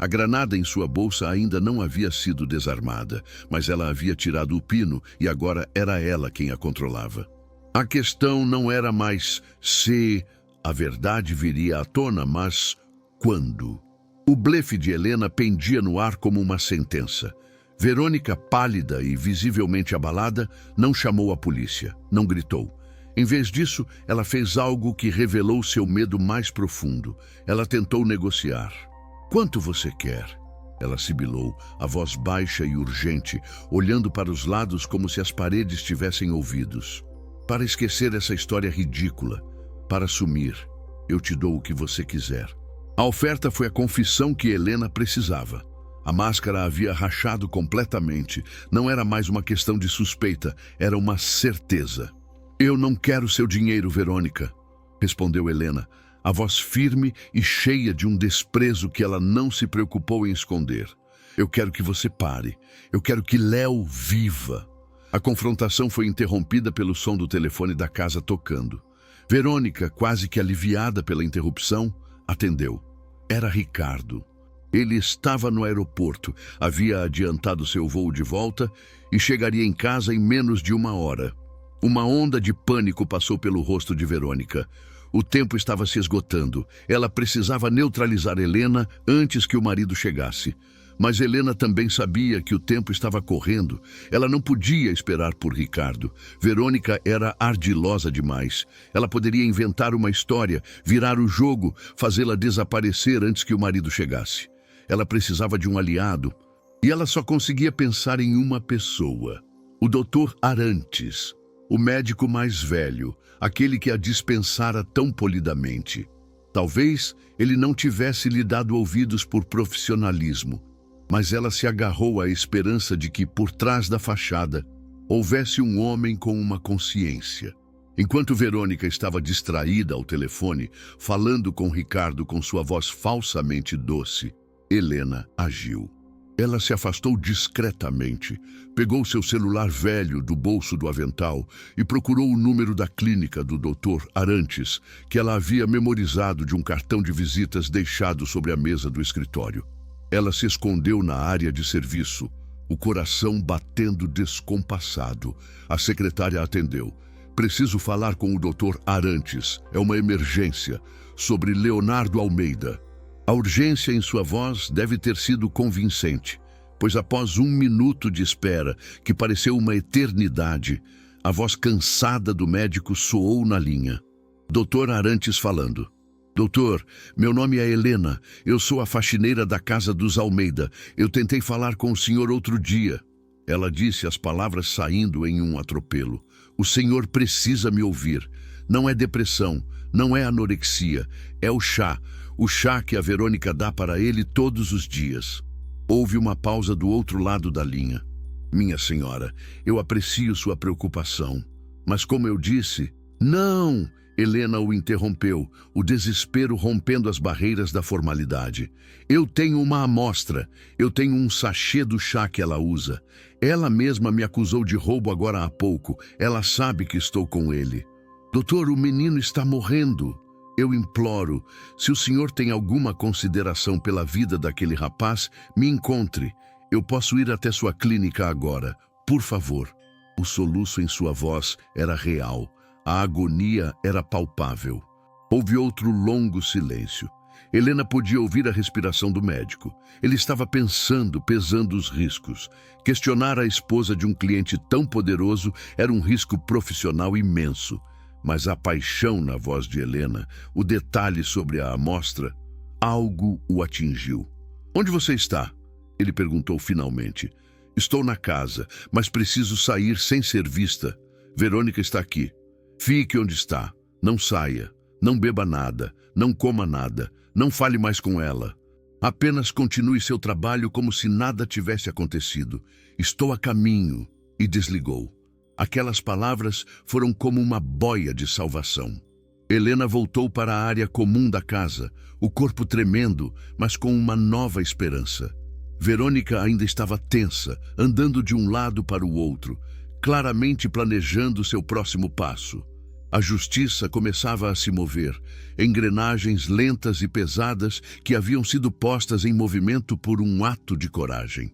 A granada em sua bolsa ainda não havia sido desarmada, mas ela havia tirado o pino e agora era ela quem a controlava. A questão não era mais se a verdade viria à tona, mas quando. O blefe de Helena pendia no ar como uma sentença. Verônica, pálida e visivelmente abalada, não chamou a polícia, não gritou. Em vez disso, ela fez algo que revelou seu medo mais profundo. Ela tentou negociar. "Quanto você quer?" Ela sibilou, a voz baixa e urgente, olhando para os lados como se as paredes tivessem ouvidos. "Para esquecer essa história ridícula, para sumir, eu te dou o que você quiser." A oferta foi a confissão que Helena precisava. A máscara havia rachado completamente. Não era mais uma questão de suspeita, era uma certeza. "Eu não quero seu dinheiro, Verônica", respondeu Helena, a voz firme e cheia de um desprezo que ela não se preocupou em esconder. "Eu quero que você pare. Eu quero que Léo viva." A confrontação foi interrompida pelo som do telefone da casa tocando. Verônica, quase que aliviada pela interrupção, atendeu. Era Ricardo. Ele estava no aeroporto, havia adiantado seu voo de volta e chegaria em casa em menos de 1 hora. Uma onda de pânico passou pelo rosto de Verônica. O tempo estava se esgotando. Ela precisava neutralizar Helena antes que o marido chegasse. Mas Helena também sabia que o tempo estava correndo. Ela não podia esperar por Ricardo. Verônica era ardilosa demais. Ela poderia inventar uma história, virar o jogo, fazê-la desaparecer antes que o marido chegasse. Ela precisava de um aliado. E ela só conseguia pensar em uma pessoa. O Dr. Arantes, o médico mais velho, aquele que a dispensara tão polidamente. Talvez ele não tivesse lhe dado ouvidos por profissionalismo, mas ela se agarrou à esperança de que, por trás da fachada, houvesse um homem com uma consciência. Enquanto Verônica estava distraída ao telefone, falando com Ricardo com sua voz falsamente doce, Helena agiu. Ela se afastou discretamente, pegou seu celular velho do bolso do avental e procurou o número da clínica do Dr. Arantes, que ela havia memorizado de um cartão de visitas deixado sobre a mesa do escritório. Ela se escondeu na área de serviço, o coração batendo descompassado. A secretária atendeu. "Preciso falar com o Dr. Arantes. É uma emergência. Sobre Leonardo Almeida." A urgência em sua voz deve ter sido convincente, pois após 1 minuto de espera, que pareceu uma eternidade, a voz cansada do médico soou na linha. Dr. Arantes falando. "Doutor, meu nome é Helena. Eu sou a faxineira da casa dos Almeida. Eu tentei falar com o senhor outro dia." Ela disse as palavras saindo em um atropelo. "O senhor precisa me ouvir. Não é depressão, não é anorexia, é o chá que a Verônica dá para ele todos os dias. Houve uma pausa do outro lado da linha. Minha senhora, eu aprecio sua preocupação, mas como eu disse... Não! Helena o interrompeu, o desespero rompendo as barreiras da formalidade. Eu tenho uma amostra, eu tenho um sachê do chá que ela usa. Ela mesma me acusou de roubo agora há pouco, ela sabe que estou com ele. Doutor, o menino está morrendo. Eu imploro, se o senhor tem alguma consideração pela vida daquele rapaz, me encontre. Eu posso ir até sua clínica agora, por favor. O soluço em sua voz era real. A agonia era palpável. Houve outro longo silêncio. Helena podia ouvir a respiração do médico. Ele estava pensando, pesando os riscos. Questionar a esposa de um cliente tão poderoso era um risco profissional imenso. Mas a paixão na voz de Helena, o detalhe sobre a amostra, algo o atingiu. Onde você está? Ele perguntou finalmente. Estou na casa, mas preciso sair sem ser vista. Verônica está aqui. Fique onde está, não saia, não beba nada, não coma nada, não fale mais com ela. Apenas continue seu trabalho como se nada tivesse acontecido. Estou a caminho. E desligou. Aquelas palavras foram como uma boia de salvação. Helena voltou para a área comum da casa, o corpo tremendo, mas com uma nova esperança. Verônica ainda estava tensa, andando de um lado para o outro, claramente planejando seu próximo passo. A justiça começava a se mover, engrenagens lentas e pesadas que haviam sido postas em movimento por um ato de coragem.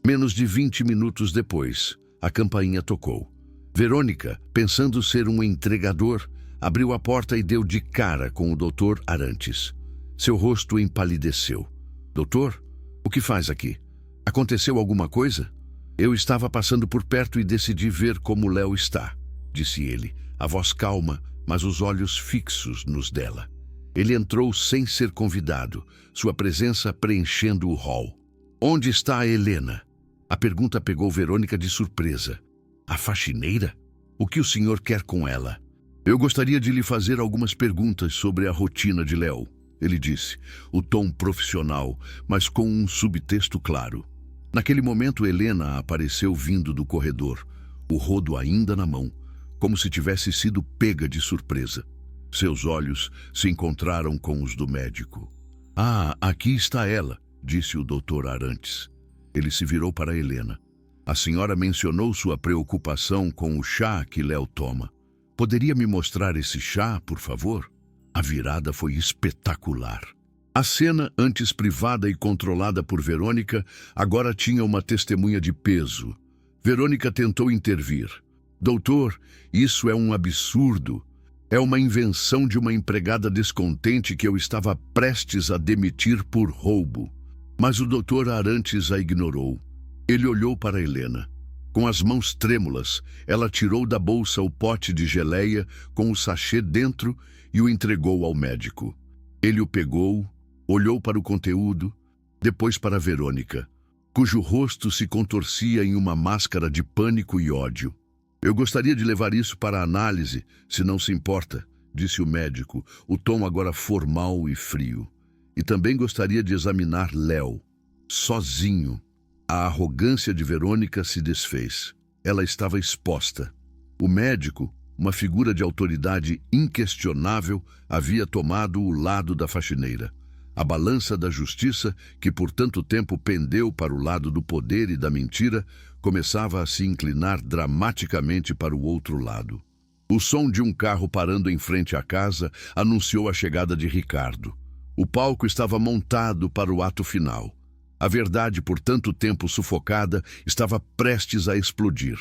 Menos de 20 minutos depois, a campainha tocou. Verônica, pensando ser um entregador, abriu a porta e deu de cara com o Dr. Arantes. Seu rosto empalideceu. Doutor, o que faz aqui? Aconteceu alguma coisa? Eu estava passando por perto e decidi ver como Léo está, disse ele, a voz calma, mas os olhos fixos nos dela. Ele entrou sem ser convidado, sua presença preenchendo o hall. Onde está a Helena? A pergunta pegou Verônica de surpresa. A faxineira? O que o senhor quer com ela? Eu gostaria de lhe fazer algumas perguntas sobre a rotina de Léo, ele disse, o tom profissional, mas com um subtexto claro. Naquele momento, Helena apareceu vindo do corredor, o rodo ainda na mão, como se tivesse sido pega de surpresa. Seus olhos se encontraram com os do médico. Ah, aqui está ela, disse o Dr. Arantes. Ele se virou para Helena. A senhora mencionou sua preocupação com o chá que Léo toma. Poderia me mostrar esse chá, por favor? A virada foi espetacular. A cena, antes privada e controlada por Verônica, agora tinha uma testemunha de peso. Verônica tentou intervir. Doutor, isso é um absurdo. É uma invenção de uma empregada descontente que eu estava prestes a demitir por roubo. Mas o Dr. Arantes a ignorou. Ele olhou para Helena. Com as mãos trêmulas, ela tirou da bolsa o pote de geleia com o sachê dentro e o entregou ao médico. Ele o pegou, olhou para o conteúdo, depois para Verônica, cujo rosto se contorcia em uma máscara de pânico e ódio. Eu gostaria de levar isso para análise, se não se importa, disse o médico, o tom agora formal e frio. E também gostaria de examinar Léo, sozinho. A arrogância de Verônica se desfez. Ela estava exposta. O médico, uma figura de autoridade inquestionável, havia tomado o lado da faxineira. A balança da justiça, que por tanto tempo pendeu para o lado do poder e da mentira, começava a se inclinar dramaticamente para o outro lado. O som de um carro parando em frente à casa anunciou a chegada de Ricardo. O palco estava montado para o ato final. A verdade, por tanto tempo sufocada, estava prestes a explodir.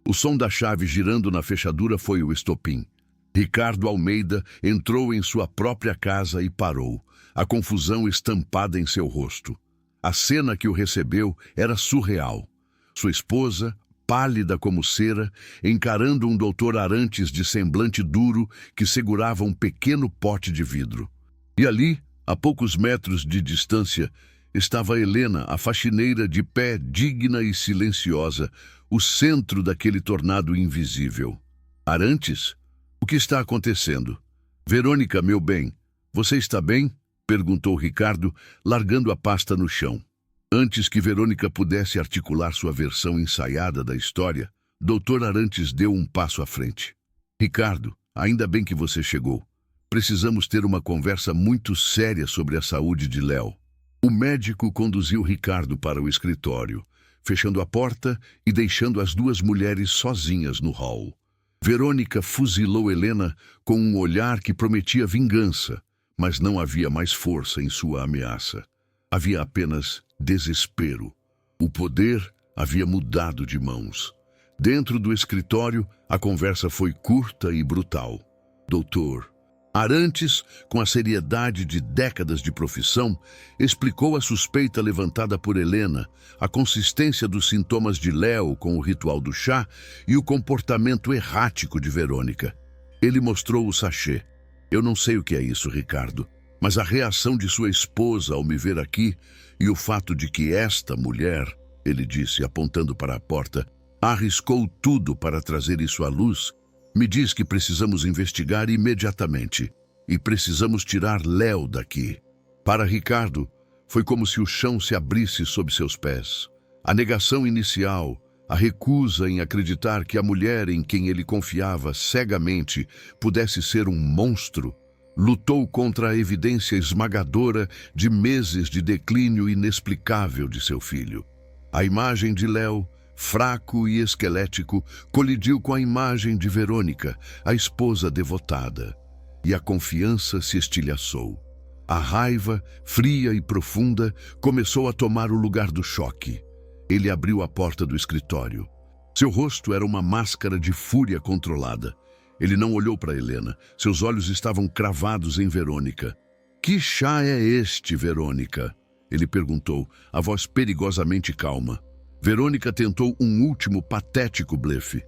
O som da chave girando na fechadura foi o estopim. Ricardo Almeida entrou em sua própria casa e parou, a confusão estampada em seu rosto. A cena que o recebeu era surreal. Sua esposa, pálida como cera, encarando um Dr. Arantes de semblante duro que segurava um pequeno pote de vidro. E ali, a poucos metros de distância, estava Helena, a faxineira, de pé, digna e silenciosa, o centro daquele tornado invisível. Arantes? O que está acontecendo? Verônica, meu bem, você está bem? Perguntou Ricardo, largando a pasta no chão. Antes que Verônica pudesse articular sua versão ensaiada da história, Dr. Arantes deu um passo à frente. Ricardo, ainda bem que você chegou. Precisamos ter uma conversa muito séria sobre a saúde de Léo. O médico conduziu Ricardo para o escritório, fechando a porta e deixando as duas mulheres sozinhas no hall. Verônica fuzilou Helena com um olhar que prometia vingança, mas não havia mais força em sua ameaça. Havia apenas desespero. O poder havia mudado de mãos. Dentro do escritório, a conversa foi curta e brutal. Doutor Arantes, com a seriedade de décadas de profissão, explicou a suspeita levantada por Helena, a consistência dos sintomas de Léo com o ritual do chá e o comportamento errático de Verônica. Ele mostrou o sachê. Eu não sei o que é isso, Ricardo, mas a reação de sua esposa ao me ver aqui e o fato de que esta mulher, ele disse apontando para a porta, arriscou tudo para trazer isso à luz, me diz que precisamos investigar imediatamente e precisamos tirar Léo daqui. Para Ricardo, foi como se o chão se abrisse sob seus pés. A negação inicial, a recusa em acreditar que a mulher em quem ele confiava cegamente pudesse ser um monstro, lutou contra a evidência esmagadora de meses de declínio inexplicável de seu filho. A imagem de Léo, fraco e esquelético, colidiu com a imagem de Verônica, a esposa devotada, e a confiança se estilhaçou. A raiva, fria e profunda, começou a tomar o lugar do choque. Ele abriu a porta do escritório. Seu rosto era uma máscara de fúria controlada. Ele não olhou para Helena. Seus olhos estavam cravados em Verônica. Que chá é este, Verônica? Ele perguntou, a voz perigosamente calma. Verônica tentou um último patético blefe.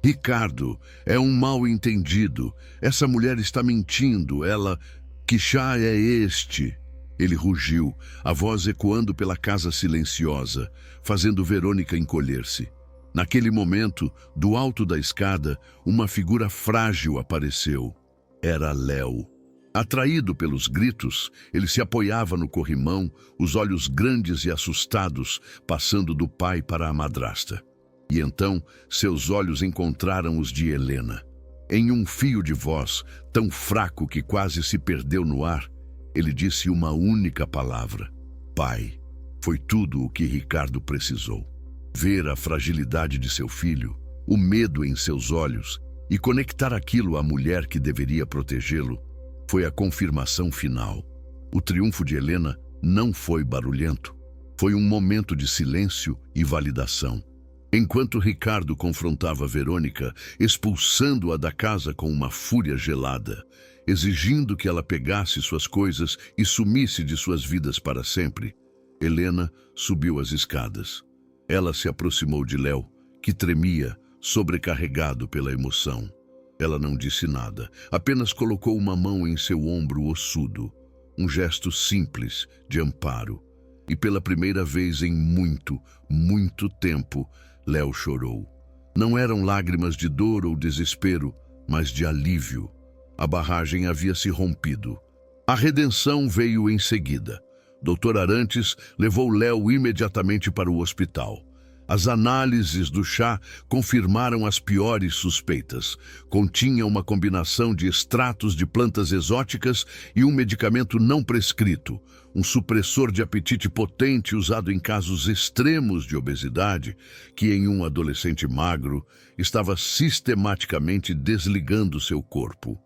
Ricardo, é um mal-entendido. Essa mulher está mentindo. Ela... Que chá é este? Ele rugiu, a voz ecoando pela casa silenciosa, fazendo Verônica encolher-se. Naquele momento, do alto da escada, uma figura frágil apareceu. Era Léo. Atraído pelos gritos, ele se apoiava no corrimão, os olhos grandes e assustados, passando do pai para a madrasta. E então, seus olhos encontraram os de Helena. Em um fio de voz, tão fraco que quase se perdeu no ar, ele disse uma única palavra: pai. Foi tudo o que Ricardo precisou. Ver a fragilidade de seu filho, o medo em seus olhos e conectar aquilo à mulher que deveria protegê-lo, foi a confirmação final. O triunfo de Helena não foi barulhento. Foi um momento de silêncio e validação. Enquanto Ricardo confrontava Verônica, expulsando-a da casa com uma fúria gelada, exigindo que ela pegasse suas coisas e sumisse de suas vidas para sempre, Helena subiu as escadas. Ela se aproximou de Léo, que tremia, sobrecarregado pela emoção. Ela não disse nada, apenas colocou uma mão em seu ombro ossudo, um gesto simples de amparo. E pela primeira vez em muito, muito tempo, Léo chorou. Não eram lágrimas de dor ou desespero, mas de alívio. A barragem havia se rompido. A redenção veio em seguida. Dr. Arantes levou Léo imediatamente para o hospital. As análises do chá confirmaram as piores suspeitas. Continha uma combinação de extratos de plantas exóticas e um medicamento não prescrito, um supressor de apetite potente usado em casos extremos de obesidade, que em um adolescente magro estava sistematicamente desligando seu corpo.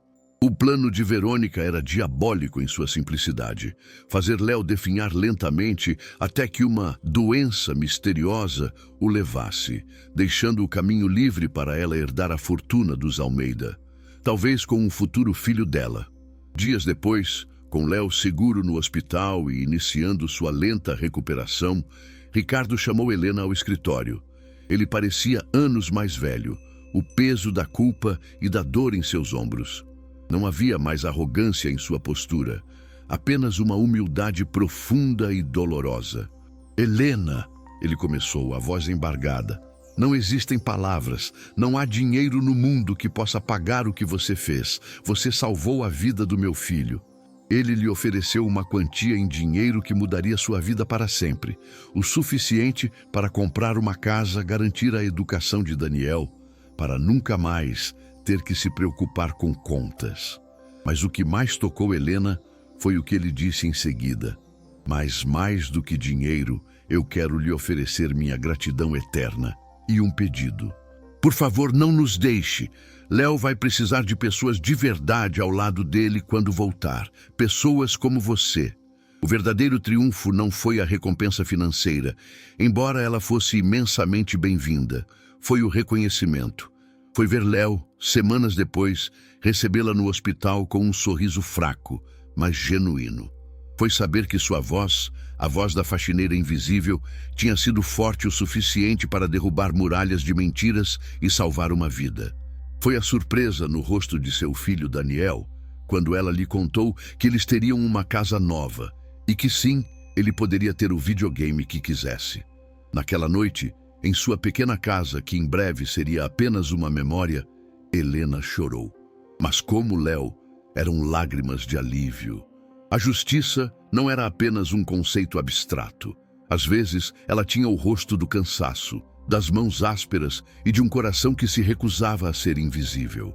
O plano de Verônica era diabólico em sua simplicidade. Fazer Léo definhar lentamente até que uma doença misteriosa o levasse, deixando o caminho livre para ela herdar a fortuna dos Almeida, talvez com um futuro filho dela. Dias depois, com Léo seguro no hospital e iniciando sua lenta recuperação, Ricardo chamou Helena ao escritório. Ele parecia anos mais velho, o peso da culpa e da dor em seus ombros. Não havia mais arrogância em sua postura, apenas uma humildade profunda e dolorosa. Helena, ele começou, a voz embargada. Não existem palavras, não há dinheiro no mundo que possa pagar o que você fez. Você salvou a vida do meu filho. Ele lhe ofereceu uma quantia em dinheiro que mudaria sua vida para sempre, o suficiente para comprar uma casa, garantir a educação de Daniel, para nunca mais ter que se preocupar com contas. Mas o que mais tocou Helena foi o que ele disse em seguida. Mas mais do que dinheiro, eu quero lhe oferecer minha gratidão eterna e um pedido. Por favor, não nos deixe. Léo vai precisar de pessoas de verdade ao lado dele quando voltar. Pessoas como você. O verdadeiro triunfo não foi a recompensa financeira, embora ela fosse imensamente bem-vinda. Foi o reconhecimento. Foi ver Léo, semanas depois, recebê-la no hospital com um sorriso fraco, mas genuíno. Foi saber que sua voz, a voz da faxineira invisível, tinha sido forte o suficiente para derrubar muralhas de mentiras e salvar uma vida. Foi a surpresa no rosto de seu filho Daniel, quando ela lhe contou que eles teriam uma casa nova e que sim, ele poderia ter o videogame que quisesse. Naquela noite, em sua pequena casa, que em breve seria apenas uma memória, Helena chorou. Mas como Léo, eram lágrimas de alívio. A justiça não era apenas um conceito abstrato. Às vezes, ela tinha o rosto do cansaço, das mãos ásperas e de um coração que se recusava a ser invisível.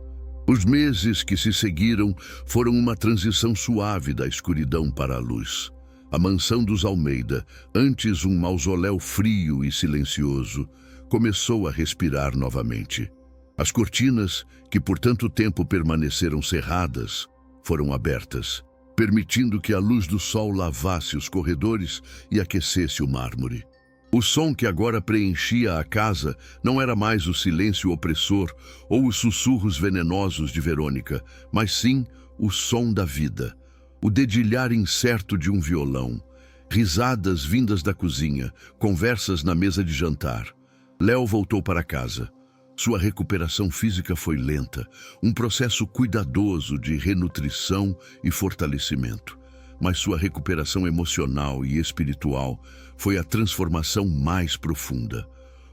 Os meses que se seguiram foram uma transição suave da escuridão para a luz. A mansão dos Almeida, antes um mausoléu frio e silencioso, começou a respirar novamente. As cortinas, que por tanto tempo permaneceram cerradas, foram abertas, permitindo que a luz do sol lavasse os corredores e aquecesse o mármore. O som que agora preenchia a casa não era mais o silêncio opressor ou os sussurros venenosos de Verônica, mas sim o som da vida, o dedilhar incerto de um violão, risadas vindas da cozinha, conversas na mesa de jantar. Léo voltou para casa. Sua recuperação física foi lenta, um processo cuidadoso de renutrição e fortalecimento. Mas sua recuperação emocional e espiritual foi a transformação mais profunda.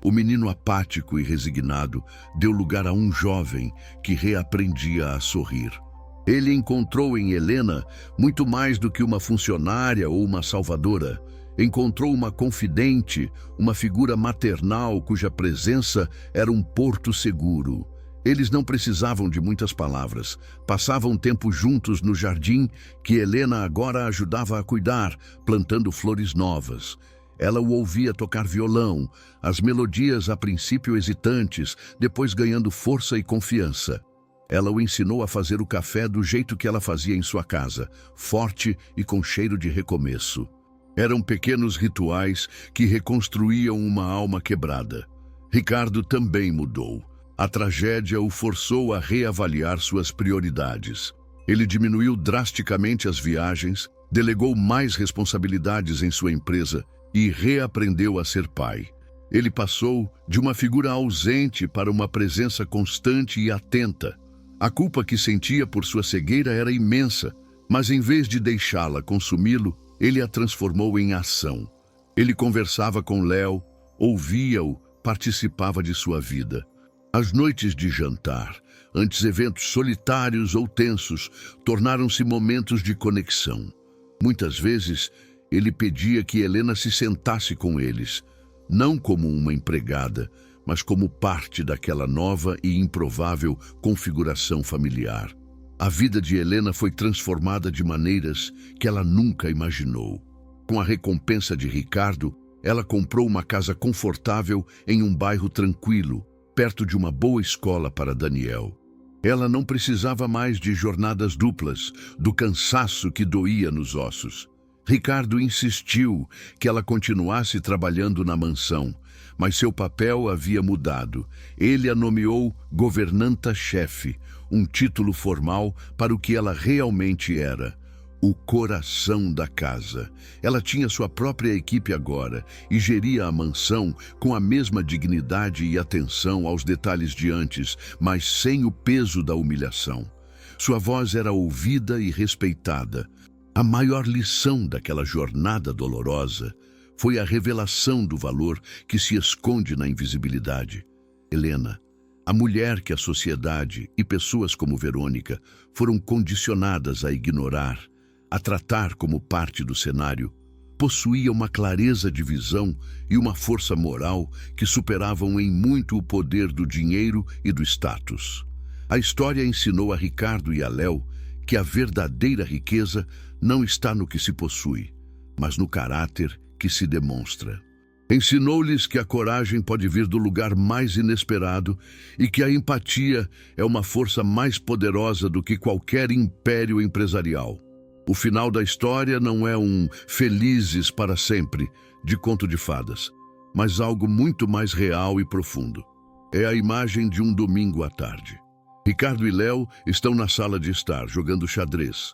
O menino apático e resignado deu lugar a um jovem que reaprendia a sorrir. Ele encontrou em Helena muito mais do que uma funcionária ou uma salvadora. Encontrou uma confidente, uma figura maternal cuja presença era um porto seguro. Eles não precisavam de muitas palavras. Passavam tempo juntos no jardim que Helena agora ajudava a cuidar, plantando flores novas. Ela o ouvia tocar violão, as melodias a princípio hesitantes, depois ganhando força e confiança. Ela o ensinou a fazer o café do jeito que ela fazia em sua casa, forte e com cheiro de recomeço. Eram pequenos rituais que reconstruíam uma alma quebrada. Ricardo também mudou. A tragédia o forçou a reavaliar suas prioridades. Ele diminuiu drasticamente as viagens, delegou mais responsabilidades em sua empresa e reaprendeu a ser pai. Ele passou de uma figura ausente para uma presença constante e atenta. A culpa que sentia por sua cegueira era imensa, mas em vez de deixá-la consumi-lo, ele a transformou em ação. Ele conversava com Léo, ouvia-o, participava de sua vida. As noites de jantar, antes eventos solitários ou tensos, tornaram-se momentos de conexão. Muitas vezes, ele pedia que Helena se sentasse com eles, não como uma empregada, mas como parte daquela nova e improvável configuração familiar. A vida de Helena foi transformada de maneiras que ela nunca imaginou. Com a recompensa de Ricardo, ela comprou uma casa confortável em um bairro tranquilo, perto de uma boa escola para Daniel. Ela não precisava mais de jornadas duplas, do cansaço que doía nos ossos. Ricardo insistiu que ela continuasse trabalhando na mansão, mas seu papel havia mudado. Ele a nomeou governanta-chefe, um título formal para o que ela realmente era, o coração da casa. Ela tinha sua própria equipe agora e geria a mansão com a mesma dignidade e atenção aos detalhes de antes, mas sem o peso da humilhação. Sua voz era ouvida e respeitada. A maior lição daquela jornada dolorosa foi a revelação do valor que se esconde na invisibilidade. Helena, a mulher que a sociedade e pessoas como Verônica foram condicionadas a ignorar, a tratar como parte do cenário, possuía uma clareza de visão e uma força moral que superavam em muito o poder do dinheiro e do status. A história ensinou a Ricardo e a Léo que a verdadeira riqueza não está no que se possui, mas no caráter que se demonstra. Ensinou-lhes que a coragem pode vir do lugar mais inesperado e que a empatia é uma força mais poderosa do que qualquer império empresarial. O final da história não é um felizes para sempre de conto de fadas, mas algo muito mais real e profundo. É a imagem de um domingo à tarde. Ricardo e Léo estão na sala de estar, jogando xadrez,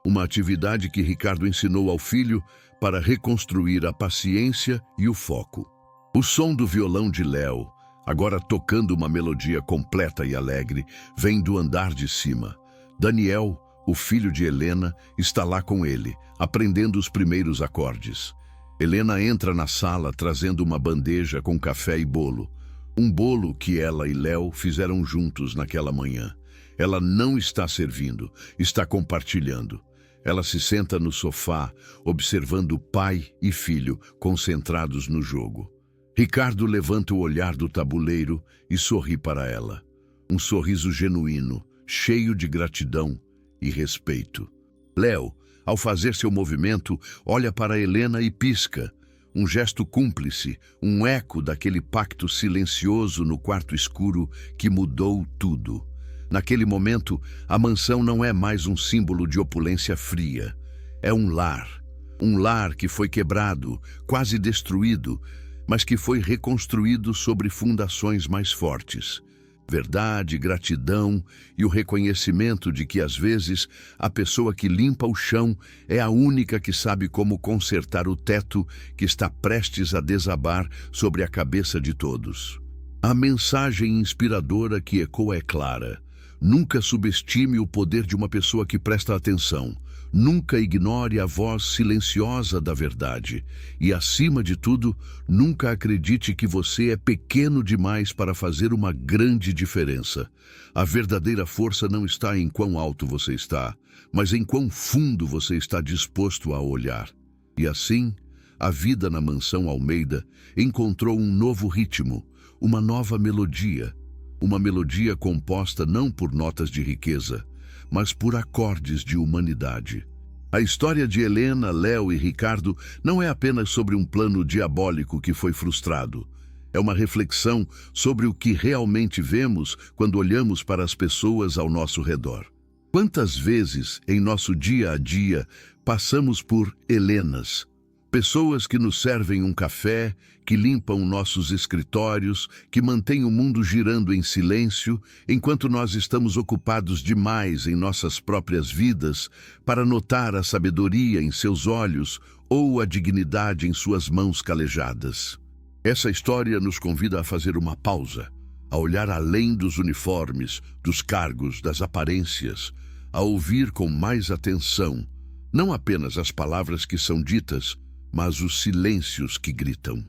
uma atividade que Ricardo ensinou ao filho para reconstruir a paciência e o foco. O som do violão de Léo, agora tocando uma melodia completa e alegre, vem do andar de cima. Daniel, o filho de Helena, está lá com ele, aprendendo os primeiros acordes. Helena entra na sala trazendo uma bandeja com café e bolo. Um bolo que ela e Léo fizeram juntos naquela manhã. Ela não está servindo, está compartilhando. Ela se senta no sofá, observando pai e filho concentrados no jogo. Ricardo levanta o olhar do tabuleiro e sorri para ela. Um sorriso genuíno, cheio de gratidão e respeito. Léo, ao fazer seu movimento, olha para Helena e pisca. Um gesto cúmplice, um eco daquele pacto silencioso no quarto escuro que mudou tudo. Naquele momento, a mansão não é mais um símbolo de opulência fria. É um lar que foi quebrado, quase destruído, mas que foi reconstruído sobre fundações mais fortes. Verdade, gratidão e o reconhecimento de que, às vezes, a pessoa que limpa o chão é a única que sabe como consertar o teto que está prestes a desabar sobre a cabeça de todos. A mensagem inspiradora que ecoa é clara. Nunca subestime o poder de uma pessoa que presta atenção. Nunca ignore a voz silenciosa da verdade. E, acima de tudo, nunca acredite que você é pequeno demais para fazer uma grande diferença. A verdadeira força não está em quão alto você está, mas em quão fundo você está disposto a olhar. E assim, a vida na mansão Almeida encontrou um novo ritmo, uma nova melodia. Uma melodia composta não por notas de riqueza, mas por acordes de humanidade. A história de Helena, Léo e Ricardo não é apenas sobre um plano diabólico que foi frustrado. É uma reflexão sobre o que realmente vemos quando olhamos para as pessoas ao nosso redor. Quantas vezes, em nosso dia a dia, passamos por Helenas? Pessoas que nos servem um café, que limpam nossos escritórios, que mantêm o mundo girando em silêncio, enquanto nós estamos ocupados demais em nossas próprias vidas para notar a sabedoria em seus olhos ou a dignidade em suas mãos calejadas. Essa história nos convida a fazer uma pausa, a olhar além dos uniformes, dos cargos, das aparências, a ouvir com mais atenção, não apenas as palavras que são ditas, mas os silêncios que gritam.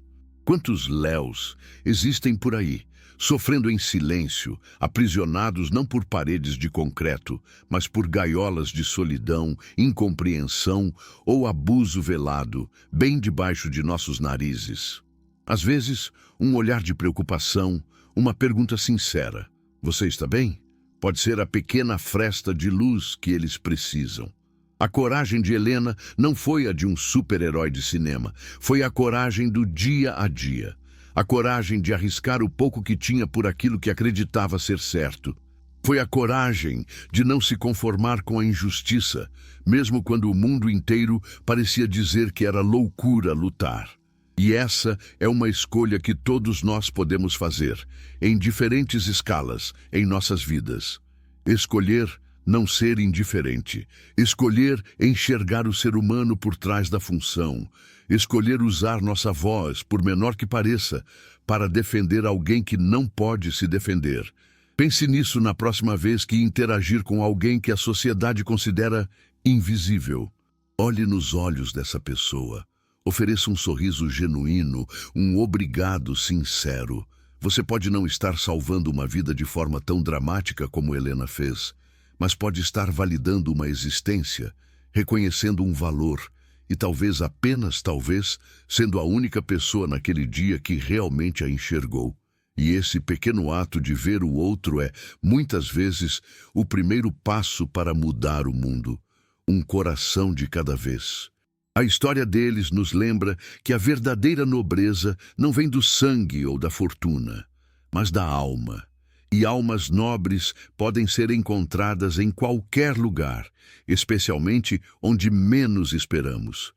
Quantos Léos existem por aí, sofrendo em silêncio, aprisionados não por paredes de concreto, mas por gaiolas de solidão, incompreensão ou abuso velado, bem debaixo de nossos narizes. Às vezes, um olhar de preocupação, uma pergunta sincera: "Você está bem?" Pode ser a pequena fresta de luz que eles precisam. A coragem de Helena não foi a de um super-herói de cinema, foi a coragem do dia a dia. A coragem de arriscar o pouco que tinha por aquilo que acreditava ser certo. Foi a coragem de não se conformar com a injustiça, mesmo quando o mundo inteiro parecia dizer que era loucura lutar. E essa é uma escolha que todos nós podemos fazer, em diferentes escalas, em nossas vidas. Escolher não ser indiferente, escolher enxergar o ser humano por trás da função, escolher usar nossa voz, por menor que pareça, para defender alguém que não pode se defender. Pense nisso na próxima vez que interagir com alguém que a sociedade considera invisível. Olhe nos olhos dessa pessoa, Ofereça um sorriso genuíno, um obrigado sincero. Você pode não estar salvando uma vida de forma tão dramática como Helena fez, mas pode estar validando uma existência, reconhecendo um valor e talvez, apenas talvez, sendo a única pessoa naquele dia que realmente a enxergou. E esse pequeno ato de ver o outro é, muitas vezes, o primeiro passo para mudar o mundo. Um coração de cada vez. A história deles nos lembra que a verdadeira nobreza não vem do sangue ou da fortuna, mas da alma. E almas nobres podem ser encontradas em qualquer lugar, especialmente onde menos esperamos.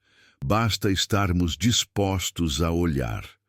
Basta estarmos dispostos a olhar.